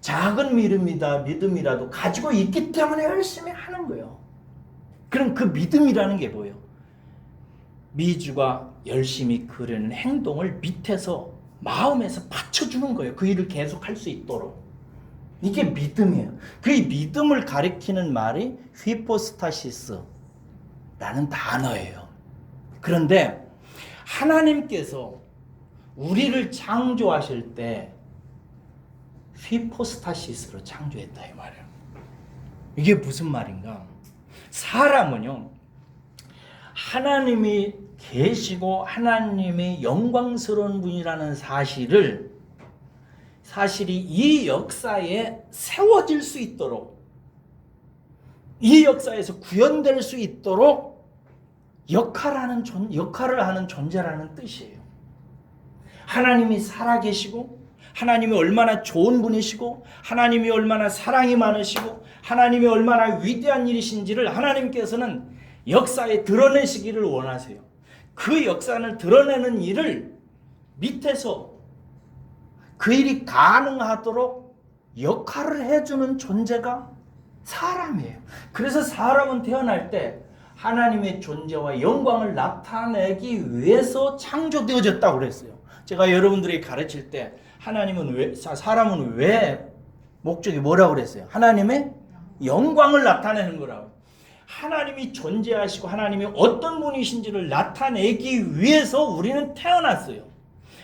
작은 믿음이라도 가지고 있기 때문에 열심히 하는 거예요. 그럼 그 믿음이라는 게 뭐예요? 미주가 열심히 그리는 행동을 밑에서 마음에서 받쳐주는 거예요. 그 일을 계속 할 수 있도록. 이게 믿음이에요. 그 믿음을 가리키는 말이 휘포스타시스라는 단어예요. 그런데 하나님께서 우리를 창조하실 때 휘포스타시스로 창조했다 이 말이에요. 이게 무슨 말인가? 사람은요, 하나님이 계시고 하나님이 영광스러운 분이라는 사실이 이 역사에 세워질 수 있도록, 이 역사에서 구현될 수 있도록 역할을 하는 존재라는 뜻이에요. 하나님이 살아계시고 하나님이 얼마나 좋은 분이시고 하나님이 얼마나 사랑이 많으시고 하나님이 얼마나 위대한 일이신지를 하나님께서는 역사에 드러내시기를 원하세요. 그 역사를 드러내는 일을 밑에서 그 일이 가능하도록 역할을 해주는 존재가 사람이에요. 그래서 사람은 태어날 때 하나님의 존재와 영광을 나타내기 위해서 창조되어졌다고 그랬어요. 제가 여러분들에게 가르칠 때 사람은 왜 목적이 뭐라고 그랬어요? 하나님의 영광을 나타내는 거라고. 하나님이 존재하시고 하나님이 어떤 분이신지를 나타내기 위해서 우리는 태어났어요.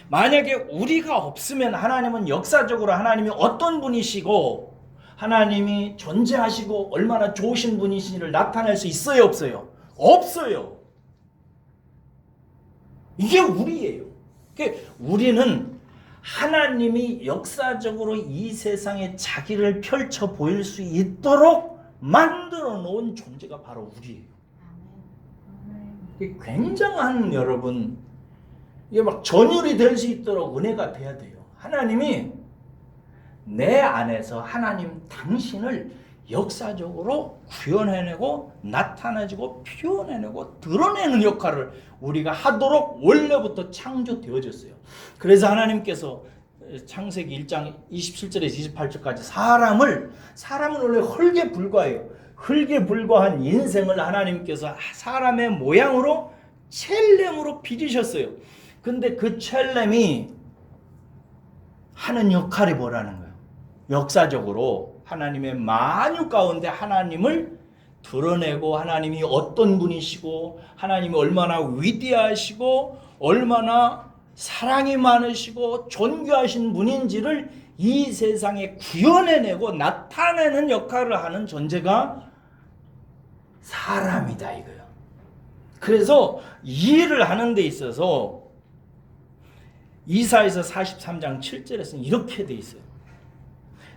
만약에 우리가 없으면 하나님은 역사적으로 하나님이 어떤 분이시고 하나님이 존재하시고 얼마나 좋으신 분이신지를 나타낼 수 있어요, 없어요? 없어요. 이게 우리예요. 우리는 하나님이 역사적으로 이 세상에 자기를 펼쳐 보일 수 있도록 만들어 놓은 존재가 바로 우리예요. 이게 굉장한, 여러분, 이게 막 전율이 될 수 있도록 은혜가 돼야 돼요. 하나님이 내 안에서 하나님 당신을 역사적으로 구현해내고 나타내고 표현해내고 드러내는 역할을 우리가 하도록 원래부터 창조되어졌어요. 그래서 하나님께서 창세기 1장 27절에서 28절까지 사람은 원래 흙에 불과해요. 흙에 불과한 인생을 하나님께서 사람의 모양으로 첼렘으로 빚으셨어요. 근데 그 첼렘이 하는 역할이 뭐라는 거예요? 역사적으로 하나님의 만유 가운데 하나님을 드러내고 하나님이 어떤 분이시고 하나님이 얼마나 위대하시고 얼마나 사랑이 많으시고 존귀하신 분인지를 이 세상에 구현해내고 나타내는 역할을 하는 존재가 사람이다 이거예요. 그래서 이 일을 하는 데 있어서 이사야서 43장 7절에서는 이렇게 돼 있어요.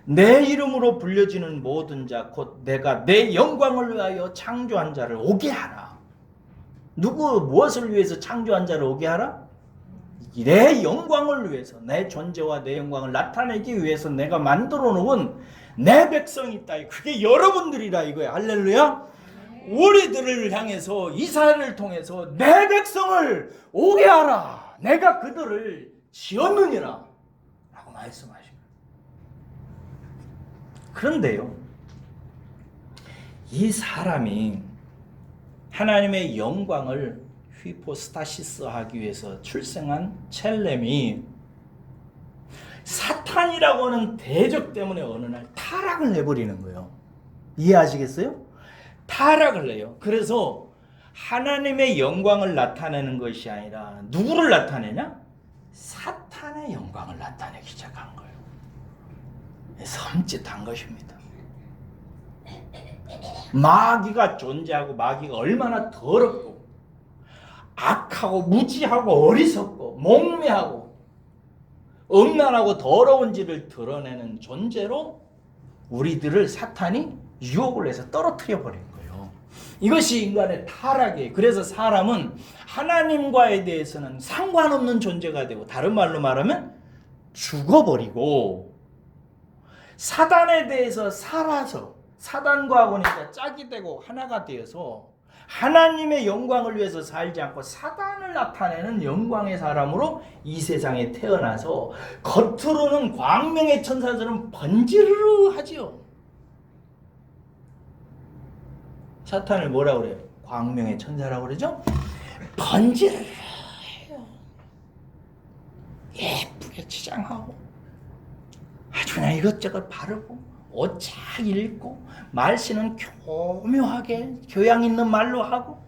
내 이름으로 불려지는 모든 자 곧 내가 내 영광을 위하여 창조한 자를 오게 하라. 누구 무엇을 위해서 창조한 자를 오게 하라? 내 영광을 위해서 내 존재와 내 영광을 나타내기 위해서 내가 만들어 놓은 내 백성이 있다. 그게 여러분들이라 이거야. 할렐루야. 우리들을 향해서 이사야를 통해서 내 백성을 오게 하라. 내가 그들을 지었느니라 라고 말씀하십니다. 그런데요, 이 사람이 하나님의 영광을 휘포스타시스 하기 위해서 출생한 첼렘이 사탄이라고 하는 대적 때문에 어느 날 타락을 해버리는 거예요. 이해하시겠어요? 타락을 해요. 그래서 하나님의 영광을 나타내는 것이 아니라 누구를 나타내냐? 사탄의 영광을 나타내기 시작한 거예요. 섬찟한 것입니다. 마귀가 존재하고 마귀가 얼마나 더럽고 악하고 무지하고 어리석고 목매하고 음란하고 더러운지를 드러내는 존재로 우리들을 사탄이 유혹을 해서 떨어뜨려 버린 거예요. 이것이 인간의 타락이에요. 그래서 사람은 하나님과에 대해서는 상관없는 존재가 되고, 다른 말로 말하면 죽어버리고, 사단에 대해서 살아서 사단과 이제 짝이 되고 하나가 되어서 하나님의 영광을 위해서 살지 않고 사단을 나타내는 영광의 사람으로 이 세상에 태어나서 겉으로는 광명의 천사들은 번지르르 하지요. 사탄을 뭐라고 그래요? 광명의 천사라고 그러죠? 번지르르 해요. 예쁘게 치장하고 아주 그냥 이것저것 바르고 옷 잘 입고 말씨는 교묘하게 교양 있는 말로 하고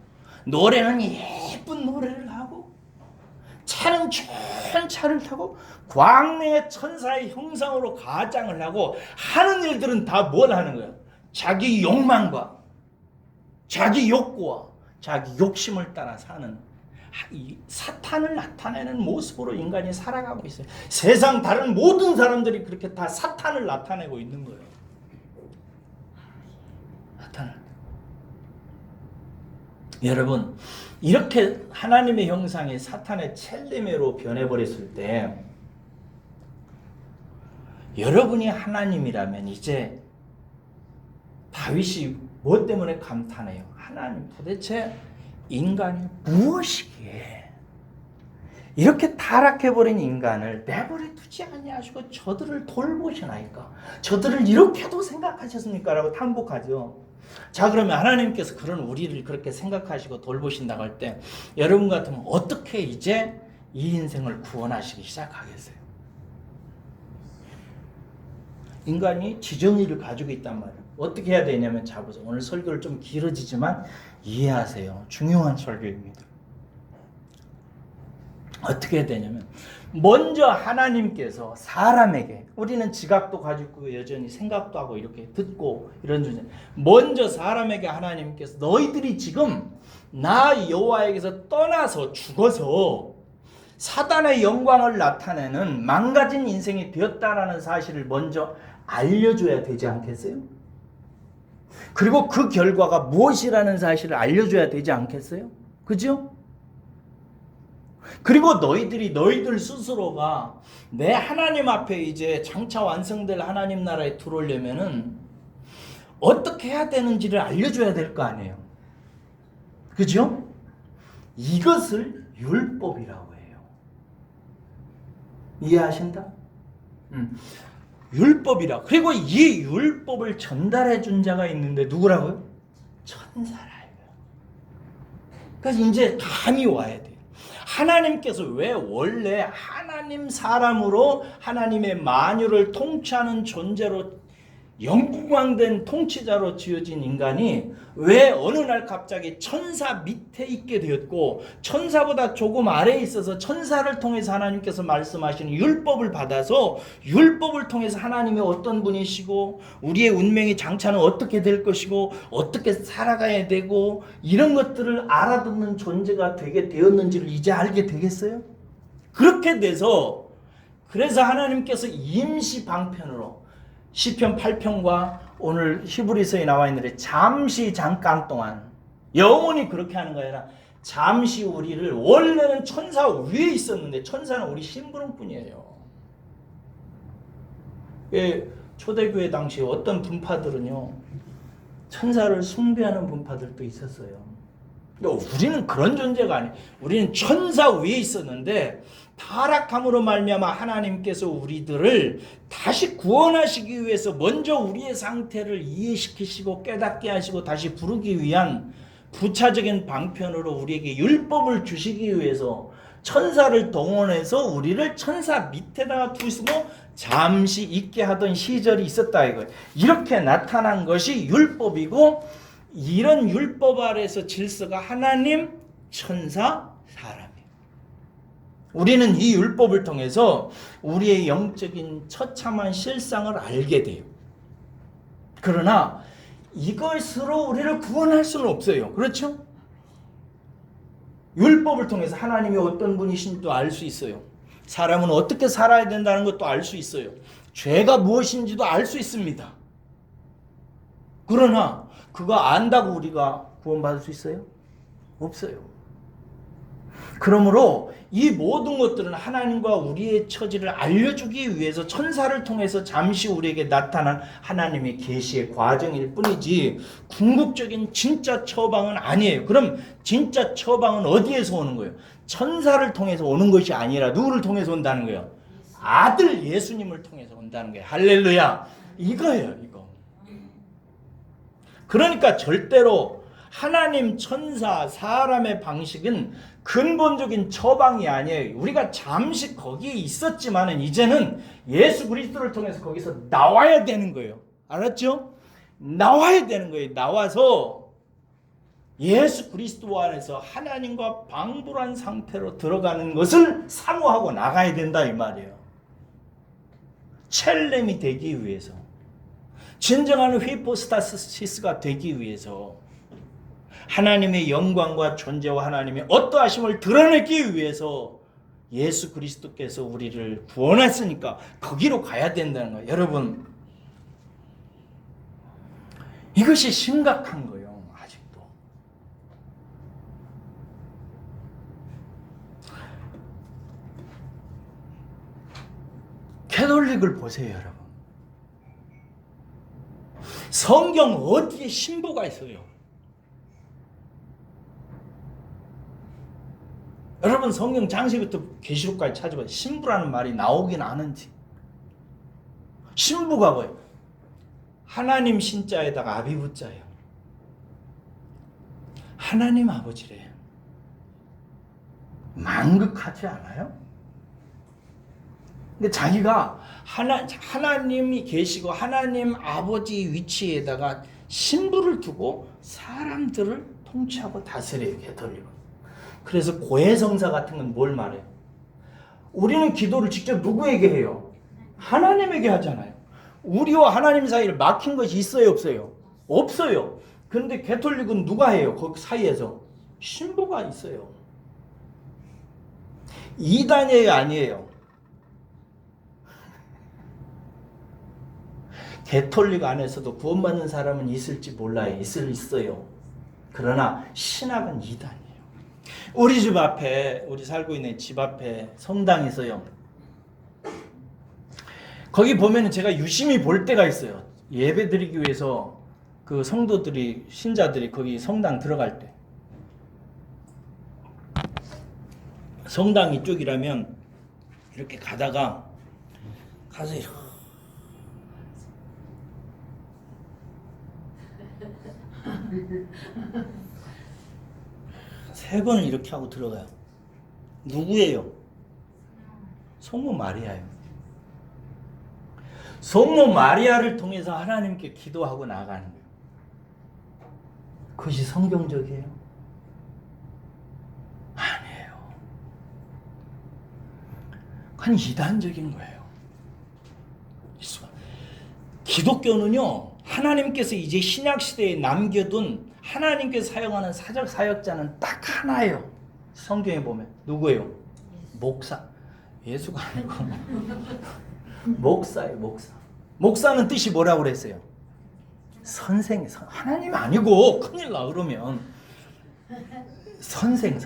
노래는 예쁜 노래를 하고 차는 좋은 차를 타고 광명의 천사의 형상으로 가장을 하고 하는 일들은 다 뭘 하는 거예요? 자기 욕망과 자기 욕구와 자기 욕심을 따라 사는 이 사탄을 나타내는 모습으로 인간이 살아가고 있어요. 세상 다른 모든 사람들이 그렇게 다 사탄을 나타내고 있는 거예요. 사탄을. 여러분, 이렇게 하나님의 형상이 사탄의 첼레메로 변해버렸을 때 여러분이 하나님이라면 이제 다윗이 뭐 때문에 감탄해요? 하나님, 도대체 인간이 무엇이기에 이렇게 타락해버린 인간을 내버려 두지 아니하시고 저들을 돌보시나이까? 저들을 이렇게도 생각하셨습니까? 라고 탐복하죠. 자, 그러면 하나님께서 그런 우리를 그렇게 생각하시고 돌보신다고 할 때 여러분 같으면 어떻게 이제 이 인생을 구원하시기 시작하겠어요? 인간이 지정의를 가지고 있단 말이에요. 어떻게 해야 되냐면, 자 보세요. 오늘 설교를 좀 길어지지만 이해하세요. 중요한 설교입니다. 어떻게 해야 되냐면, 먼저 하나님께서 사람에게, 우리는 지각도 가지고 여전히 생각도 하고 이렇게 듣고 이런 존재, 먼저 사람에게 하나님께서 너희들이 지금 나 여호와에게서 떠나서 죽어서 사단의 영광을 나타내는 망가진 인생이 되었다라는 사실을 먼저 알려줘야 되지 않겠어요? 그리고 그 결과가 무엇이라는 사실을 알려줘야 되지 않겠어요? 그죠? 그리고 너희들 스스로가 내 하나님 앞에 이제 장차 완성될 하나님 나라에 들어오려면은 어떻게 해야 되는지를 알려줘야 될 거 아니에요. 그죠? 이것을 율법이라고 해요. 이해하신다? 율법이라. 그리고 이 율법을 전달해 준 자가 있는데 누구라고요? 천사라고요. 그래서 이제 감이 와야 돼요. 하나님께서 왜 원래 하나님 사람으로 하나님의 만유를 통치하는 존재로 영구광된 통치자로 지어진 인간이 왜 어느 날 갑자기 천사 밑에 있게 되었고 천사보다 조금 아래에 있어서 천사를 통해서 하나님께서 말씀하시는 율법을 받아서 율법을 통해서 하나님이 어떤 분이시고 우리의 운명의 장차는 어떻게 될 것이고 어떻게 살아가야 되고 이런 것들을 알아듣는 존재가 되게 되었는지를 이제 알게 되겠어요? 그렇게 돼서 그래서 하나님께서 임시 방편으로 시편 8편과 오늘 히브리서에 나와 있는데 잠시 잠깐 동안 영원히 그렇게 하는 거 아니라 잠시 우리를 원래는 천사 위에 있었는데 천사는 우리 심부름뿐이에요. 초대교회 당시 어떤 분파들은요 천사를 숭배하는 분파들도 있었어요. 우리는 그런 존재가 아니에요. 우리는 천사 위에 있었는데 타락함으로 말미암아 하나님께서 우리들을 다시 구원하시기 위해서 먼저 우리의 상태를 이해시키시고 깨닫게 하시고 다시 부르기 위한 부차적인 방편으로 우리에게 율법을 주시기 위해서 천사를 동원해서 우리를 천사 밑에다가 두시고 잠시 있게 하던 시절이 있었다 이거예요. 이렇게 나타난 것이 율법이고 이런 율법 아래서 질서가 하나님, 천사, 사람이에요. 우리는 이 율법을 통해서 우리의 영적인 처참한 실상을 알게 돼요. 그러나 이것으로 우리를 구원할 수는 없어요. 그렇죠? 율법을 통해서 하나님이 어떤 분이신지도 알 수 있어요. 사람은 어떻게 살아야 된다는 것도 알 수 있어요. 죄가 무엇인지도 알 수 있습니다. 그러나 그거 안다고 우리가 구원받을 수 있어요? 없어요. 그러므로 이 모든 것들은 하나님과 우리의 처지를 알려주기 위해서 천사를 통해서 잠시 우리에게 나타난 하나님의 계시의 과정일 뿐이지 궁극적인 진짜 처방은 아니에요. 그럼 진짜 처방은 어디에서 오는 거예요? 천사를 통해서 오는 것이 아니라 누구를 통해서 온다는 거예요? 아들 예수님을 통해서 온다는 거예요. 할렐루야. 이거예요, 이거. 그러니까 절대로 하나님, 천사, 사람의 방식은 근본적인 처방이 아니에요. 우리가 잠시 거기에 있었지만은 이제는 예수 그리스도를 통해서 거기서 나와야 되는 거예요. 알았죠? 나와야 되는 거예요. 나와서 예수 그리스도 안에서 하나님과 방불한 상태로 들어가는 것을 사모하고 나가야 된다 이 말이에요. 첼렘이 되기 위해서, 진정한 휘포스타시스가 되기 위해서, 하나님의 영광과 존재와 하나님의 어떠하심을 드러내기 위해서 예수 그리스도께서 우리를 구원했으니까 거기로 가야 된다는 거예요. 여러분, 이것이 심각한 거예요. 아직도. 캐톨릭을 보세요, 여러분. 성경 어디에 신부가 있어요? 여러분 성경 장세기부터 계시록까지 찾아봐요. 신부라는 말이 나오긴 하는지. 신부가 뭐예요? 하나님 신자에다가 아비부자예요. 하나님 아버지래요. 망극하지 않아요? 근데 자기가 하나님이 계시고 하나님 아버지 위치에다가 신부를 두고 사람들을 통치하고 다스려요. 캐톨릭은. 그래서 고해성사 같은 건 뭘 말해요? 우리는 기도를 직접 누구에게 해요? 하나님에게 하잖아요. 우리와 하나님 사이를 막힌 것이 있어요, 없어요? 없어요. 그런데 캐톨릭은 누가 해요? 그 사이에서 신부가 있어요. 이단이에요, 아니에요? 캐톨릭 안에서도 구원받는 사람은 있을지 몰라요. 있어요. 그러나 신학은 이단이에요. 우리 집 앞에, 우리 살고 있는 집 앞에 성당이 있어요. 거기 보면은 제가 유심히 볼 때가 있어요. 예배 드리기 위해서 그 성도들이, 신자들이 거기 성당 들어갈 때. 성당 이쪽이라면 이렇게 가다가 가서 이렇게 세 번을 이렇게 하고 들어가요. 누구예요? 성모 마리아예요. 성모 마리아를 통해서 하나님께 기도하고 나가는 거예요. 그것이 성경적이에요? 아니에요. 그건 이단적인 거예요. 기독교는요, 하나님께서 이제 신약시대에 남겨둔 하나님께서 사용하는 사적 사역자는 딱 하나예요. 성경에 보면. 누구예요? 목사. 예수가 아니고 목사예요. 목사. 목사는 뜻이 뭐라고 그랬어요? 선생. 하나님 아니고 큰일 나 그러면 선생.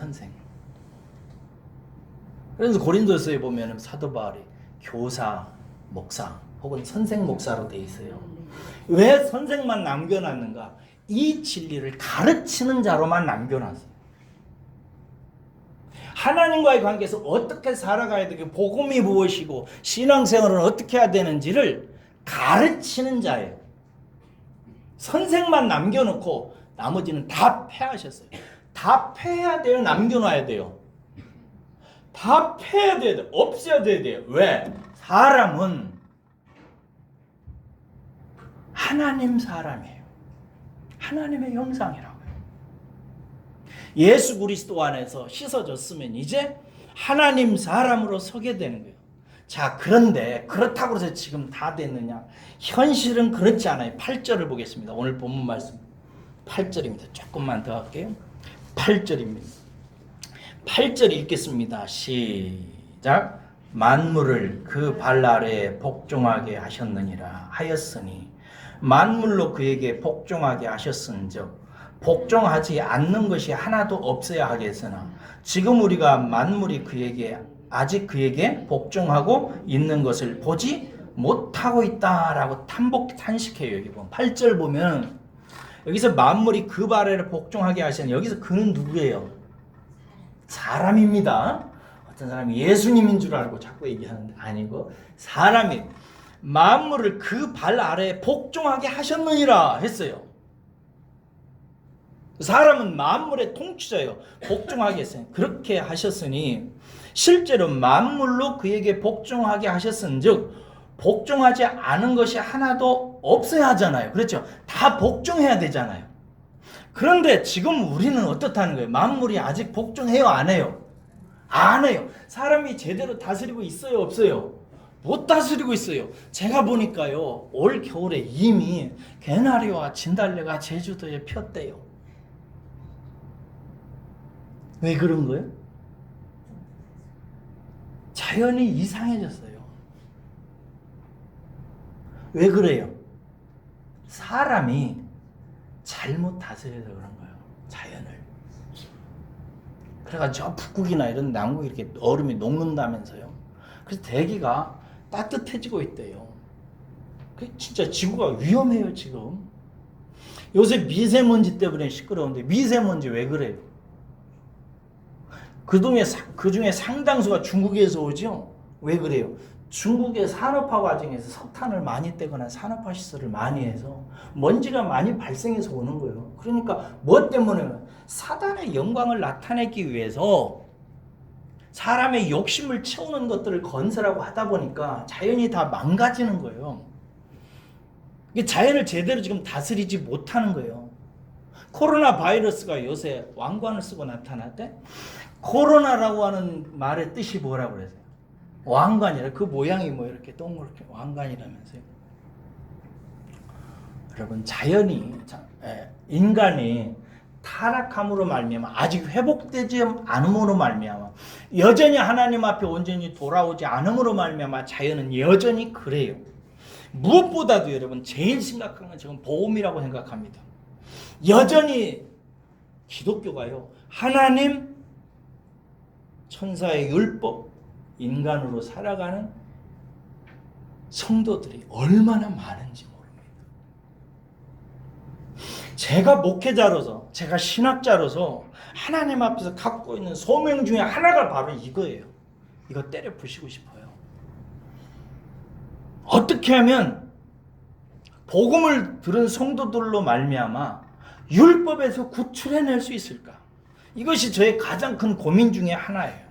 그래서 고린도서에 보면 사도 바울이 교사, 목사 혹은 선생 목사로 돼 있어요. 왜 선생만 남겨놨는가? 이 진리를 가르치는 자로만 남겨놨어요. 하나님과의 관계에서 어떻게 살아가야 되고 복음이 무엇이고 신앙생활은 어떻게 해야 되는지를 가르치는 자예요. 선생만 남겨놓고 나머지는 다 폐하셨어요. 다 폐해야 돼요? 남겨놔야 돼요? 다 폐해야 돼요? 없애야 돼요? 왜? 사람은 하나님 사람이에요. 하나님의 형상이라고요. 예수 그리스도 안에서 씻어졌으면 이제 하나님 사람으로 서게 되는 거예요. 자, 그런데 그렇다고 해서 지금 다 됐느냐? 현실은 그렇지 않아요. 8절을 보겠습니다. 오늘 본문 말씀 8절입니다. 조금만 더 할게요. 8절입니다. 8절 읽겠습니다. 시작. 만물을 그 발 아래에 복종하게 하였으니 만물로 그에게 복종하게 하셨은즉 복종하지 않는 것이 하나도 없어야 하겠으나 지금 우리가 만물이 아직 그에게 복종하고 있는 것을 보지 못하고 있다라고 탄식해요. 여기 보면 8절 보면 여기서 만물이 그 발 아래에 복종하게 하시는, 여기서 그는 누구예요? 사람입니다. 어떤 사람이 예수님인 줄 알고 자꾸 얘기하는데 아니고 사람이 만물을 그 발 아래에 복종하게 하셨느니라 했어요. 사람은 만물의 통치자예요. 복종하게 했어요. 그렇게 하셨으니 실제로 만물로 그에게 복종하게 하셨은즉 복종하지 않은 것이 하나도 없어야 하잖아요. 그렇죠? 다 복종해야 되잖아요. 그런데 지금 우리는 어떻다는 거예요? 만물이 아직 복종해요? 안 해요? 안 해요. 사람이 제대로 다스리고 있어요? 없어요? 못 다스리고 있어요. 제가 보니까요, 올 겨울에 이미 개나리와 진달래가 제주도에 폈대요. 왜 그런 거예요? 자연이 이상해졌어요. 왜 그래요? 사람이 잘못 다스려서 그런 거예요. 자연을. 그래가지고 저 북극이나 이런 남극 이렇게 얼음이 녹는다면서요. 그래서 대기가 따뜻해지고 있대요. 진짜 지구가 위험해요, 지금. 요새 미세먼지 때문에 시끄러운데 미세먼지 왜 그래요? 그중에 상당수가 중국에서 오죠? 왜 그래요? 중국의 산업화 과정에서 석탄을 많이 떼거나 산업화 시설을 많이 해서 먼지가 많이 발생해서 오는 거예요. 그러니까 뭐 때문에? 사단의 영광을 나타내기 위해서 사람의 욕심을 채우는 것들을 건설하고 하다 보니까 자연이 다 망가지는 거예요. 자연을 제대로 지금 다스리지 못하는 거예요. 코로나 바이러스가 요새 왕관을 쓰고 나타났대? 코로나라고 하는 말의 뜻이 뭐라고 그랬어요? 왕관이라. 그 모양이 뭐 이렇게 동그랗게 왕관이라면서요. 여러분, 인간이 타락함으로 말미암아 아직 회복되지 않음으로 말미암아 여전히 하나님 앞에 온전히 돌아오지 않음으로 말미암아 자연은 여전히 그래요. 무엇보다도 여러분 제일 심각한 건 지금 복음이라고 생각합니다. 여전히 기독교가요, 하나님, 천사의 율법, 인간으로 살아가는 성도들이 얼마나 많은지 모릅니다. 제가 목회자로서, 제가 신학자로서 하나님 앞에서 갖고 있는 소명 중에 하나가 바로 이거예요. 이거 때려 부시고 싶어요. 어떻게 하면 복음을 들은 성도들로 말미암아 율법에서 구출해낼 수 있을까? 이것이 저의 가장 큰 고민 중에 하나예요.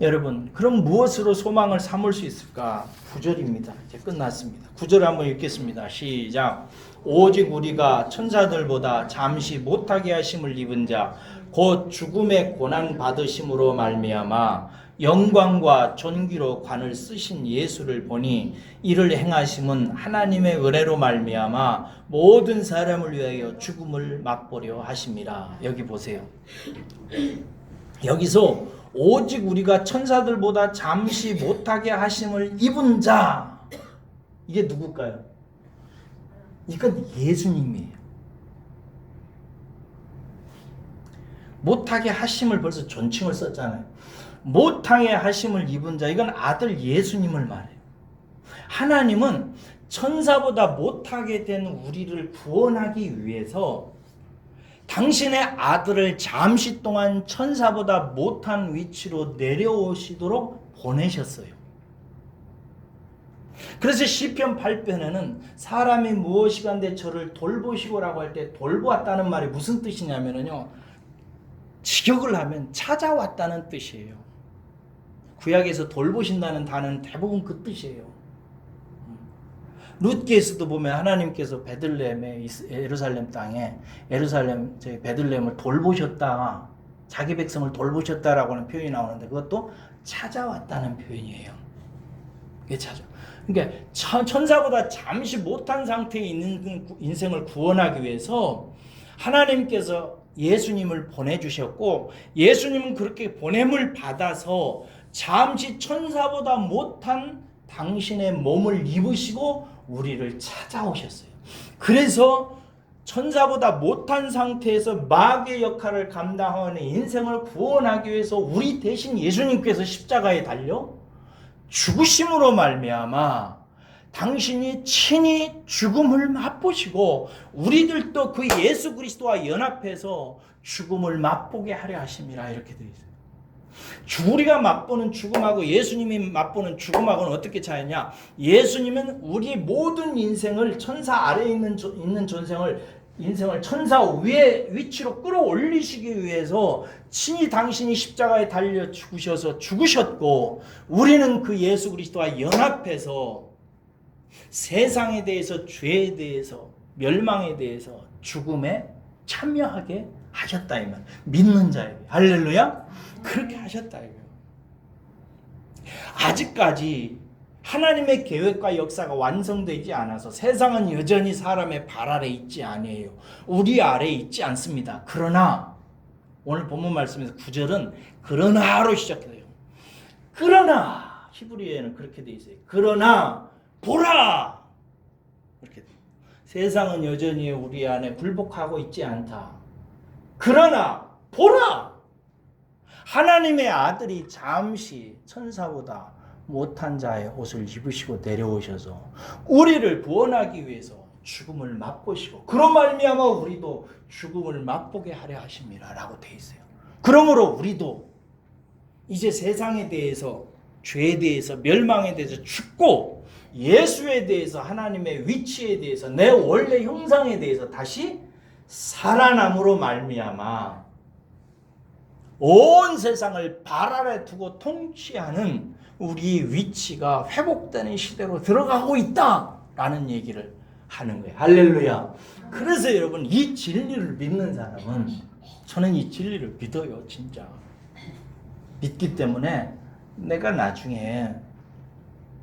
여러분, 그럼 무엇으로 소망을 삼을 수 있을까? 9절입니다. 이제 끝났습니다. 9절 한번 읽겠습니다. 시작. 오직 우리가 천사들보다 잠시 못하게 하심을 입은 자 곧 죽음의 고난 받으심으로 말미암아 영광과 존귀로 관을 쓰신 예수를 보니 이를 행하심은 하나님의 은혜로 말미암아 모든 사람을 위하여 죽음을 맛보려 하심이라. 여기 보세요. 여기서 오직 우리가 천사들보다 잠시 못하게 하심을 입은 자, 이게 누굴까요? 이건 예수님이에요. 못하게 하심을 벌써 존칭을 썼잖아요. 못하게 하심을 입은 자, 이건 아들 예수님을 말해요. 하나님은 천사보다 못하게 된 우리를 구원하기 위해서 당신의 아들을 잠시 동안 천사보다 못한 위치로 내려오시도록 보내셨어요. 그래서 시편 8편에는 사람이 무엇이간데 저를 돌보시고라고 할 때 돌보았다는 말이 무슨 뜻이냐면요, 직역을 하면 찾아왔다는 뜻이에요. 구약에서 돌보신다는 단어는 대부분 그 뜻이에요. 룻기에서도 보면 하나님께서 베들레헴의 예루살렘 땅에 베들레헴을 돌보셨다, 자기 백성을 돌보셨다라고 하는 표현이 나오는데 그것도 찾아왔다는 표현이에요. 이게 찾아. 그러니까 천사보다 잠시 못한 상태에 있는 인생을 구원하기 위해서 하나님께서 예수님을 보내주셨고, 예수님은 그렇게 보냄을 받아서 잠시 천사보다 못한 당신의 몸을 입으시고 우리를 찾아오셨어요. 그래서 천사보다 못한 상태에서 마귀의 역할을 감당하는 인생을 구원하기 위해서 우리 대신 예수님께서 십자가에 달려 죽으심으로 말미암아 당신이 친히 죽음을 맛보시고 우리들도 그 예수 그리스도와 연합해서 죽음을 맛보게 하려 하심이라, 이렇게 되어 있어요. 우리가 맛보는 죽음하고 예수님이 맛보는 죽음하고는 어떻게 차이냐? 예수님은 우리 모든 인생을 천사 아래에 있는 인생을 천사 위에 위치로 끌어올리시기 위해서 친히 당신이 십자가에 달려 죽으셨고, 우리는 그 예수 그리스도와 연합해서 세상에 대해서, 죄에 대해서, 멸망에 대해서 죽음에 참여하게 하셨다 이 말. 믿는 자에게. 할렐루야. 그렇게 하셨다 이거예요. 아직까지 하나님의 계획과 역사가 완성되지 않아서 세상은 여전히 사람의 발 아래 있지 아니에요. 우리 아래에 있지 않습니다. 그러나 오늘 본문 말씀에서 9절은 그러나로 시작해요. 그러나, 히브리어에는 그렇게 돼 있어요. 그러나 보라, 이렇게 돼요. 세상은 여전히 우리 안에 굴복하고 있지 않다. 그러나 보라, 하나님의 아들이 잠시 천사보다 못한 자의 옷을 입으시고 내려오셔서 우리를 구원하기 위해서 죽음을 맛보시고 그런 말미암아 우리도 죽음을 맛보게 하려 하심이라 라고 되어 있어요. 그러므로 우리도 이제 세상에 대해서, 죄에 대해서, 멸망에 대해서 죽고 예수에 대해서, 하나님의 위치에 대해서, 내 원래 형상에 대해서 다시 살아남으로 말미암아 온 세상을 발 아래 두고 통치하는 우리 위치가 회복되는 시대로 들어가고 있다라는 얘기를 하는 거예요. 할렐루야. 그래서 여러분, 이 진리를 믿는 사람은, 저는 이 진리를 믿어요. 진짜 믿기 때문에 내가 나중에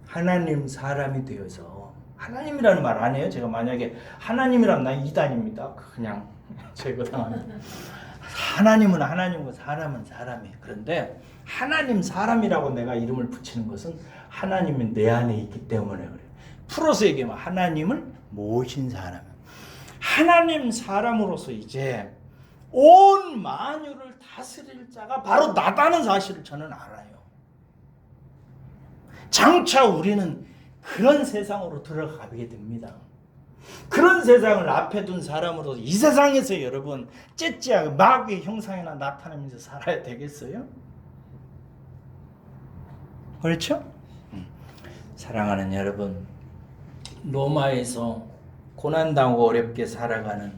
하나님 사람이 되어서, 하나님이라는 말 안 해요. 제가 만약에 하나님이라면 난 이단입니다. 그냥 제거당합니다. 하나님은 하나님이고 사람은 사람이에요. 그런데 하나님 사람이라고 내가 이름을 붙이는 것은 하나님이 내 안에 있기 때문에 그래요. 풀어서 얘기하면 하나님을 모신 사람, 하나님 사람으로서 이제 온 만유를 다스릴 자가 바로 나다는 사실을 저는 알아요. 장차 우리는 그런 세상으로 들어가게 됩니다. 그런 세상을 앞에 둔 사람으로서 이 세상에서 여러분 째째하게 마귀의 형상이나 나타나면서 살아야 되겠어요? 그렇죠? 사랑하는 여러분, 로마에서 고난당하고 어렵게 살아가는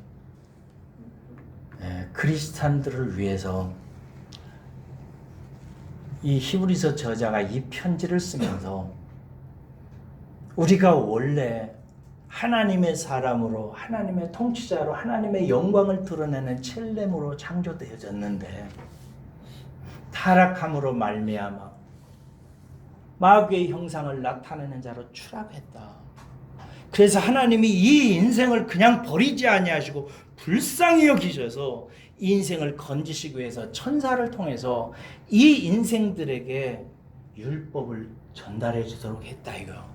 그리스찬들을 위해서 이 히브리서 저자가 이 편지를 쓰면서 우리가 원래 하나님의 사람으로, 하나님의 통치자로, 하나님의 영광을 드러내는 첼렘으로 창조되어졌는데 타락함으로 말미암아 마귀의 형상을 나타내는 자로 추락했다. 그래서 하나님이 이 인생을 그냥 버리지 아니하시고 불쌍히 여기셔서 이 인생을 건지시기 위해서 천사를 통해서 이 인생들에게 율법을 전달해 주도록 했다 이거요.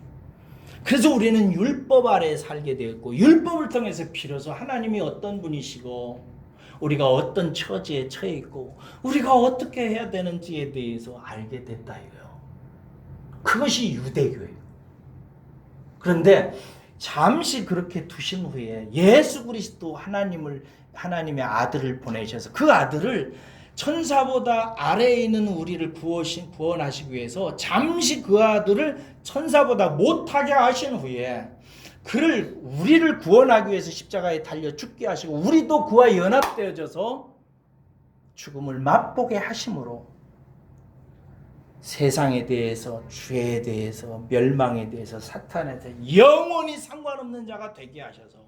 그래서 우리는 율법 아래에 살게 되었고 율법을 통해서 비로소 하나님이 어떤 분이시고 우리가 어떤 처지에 처해 있고 우리가 어떻게 해야 되는지에 대해서 알게 됐다 이거요. 그것이 유대교예요. 그런데 잠시 그렇게 두신 후에 예수 그리스도 하나님의 아들을 보내셔서 그 아들을 천사보다 아래에 있는 우리를 구원하시기 위해서 잠시 그 아들을 천사보다 못하게 하신 후에 우리를 구원하기 위해서 십자가에 달려 죽게 하시고 우리도 그와 연합되어져서 죽음을 맛보게 하심으로 세상에 대해서, 죄에 대해서, 멸망에 대해서, 사탄에 대해서 영원히 상관없는 자가 되게 하셔서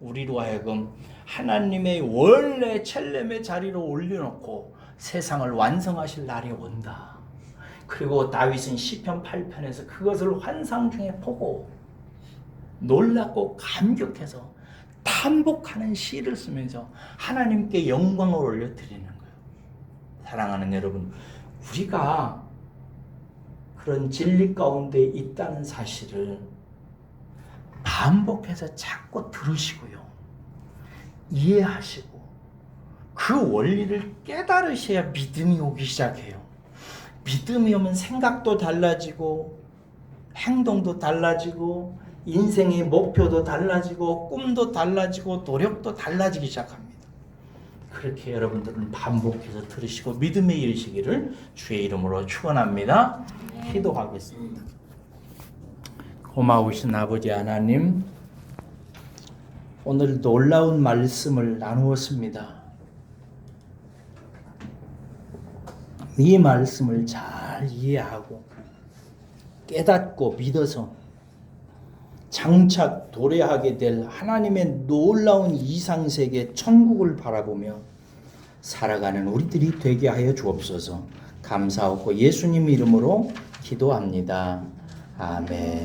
우리로 하여금 하나님의 원래 첼렘의 자리로 올려놓고 세상을 완성하실 날이 온다. 그리고 다윗은 시편 8편에서 그것을 환상 중에 보고 놀랍고 감격해서 탄복하는 시를 쓰면서 하나님께 영광을 올려드리는 거예요. 사랑하는 여러분, 우리가 그런 진리 가운데 있다는 사실을 반복해서 자꾸 들으시고요. 이해하시고 그 원리를 깨달으셔야 믿음이 오기 시작해요. 믿음이 오면 생각도 달라지고 행동도 달라지고 인생의 목표도 달라지고 꿈도 달라지고 노력도 달라지기 시작합니다. 그렇게 여러분들은 반복해서 들으시고 믿음에 이르시기를 주의 이름으로 축원합니다. 기도하겠습니다. 고마우신 아버지 하나님, 오늘 놀라운 말씀을 나누었습니다. 이 말씀을 잘 이해하고 깨닫고 믿어서 장착 도래하게 될 하나님의 놀라운 이상세계 천국을 바라보며 살아가는 우리들이 되게 하여 주옵소서. 감사하고 예수님 이름으로 기도합니다. 아멘.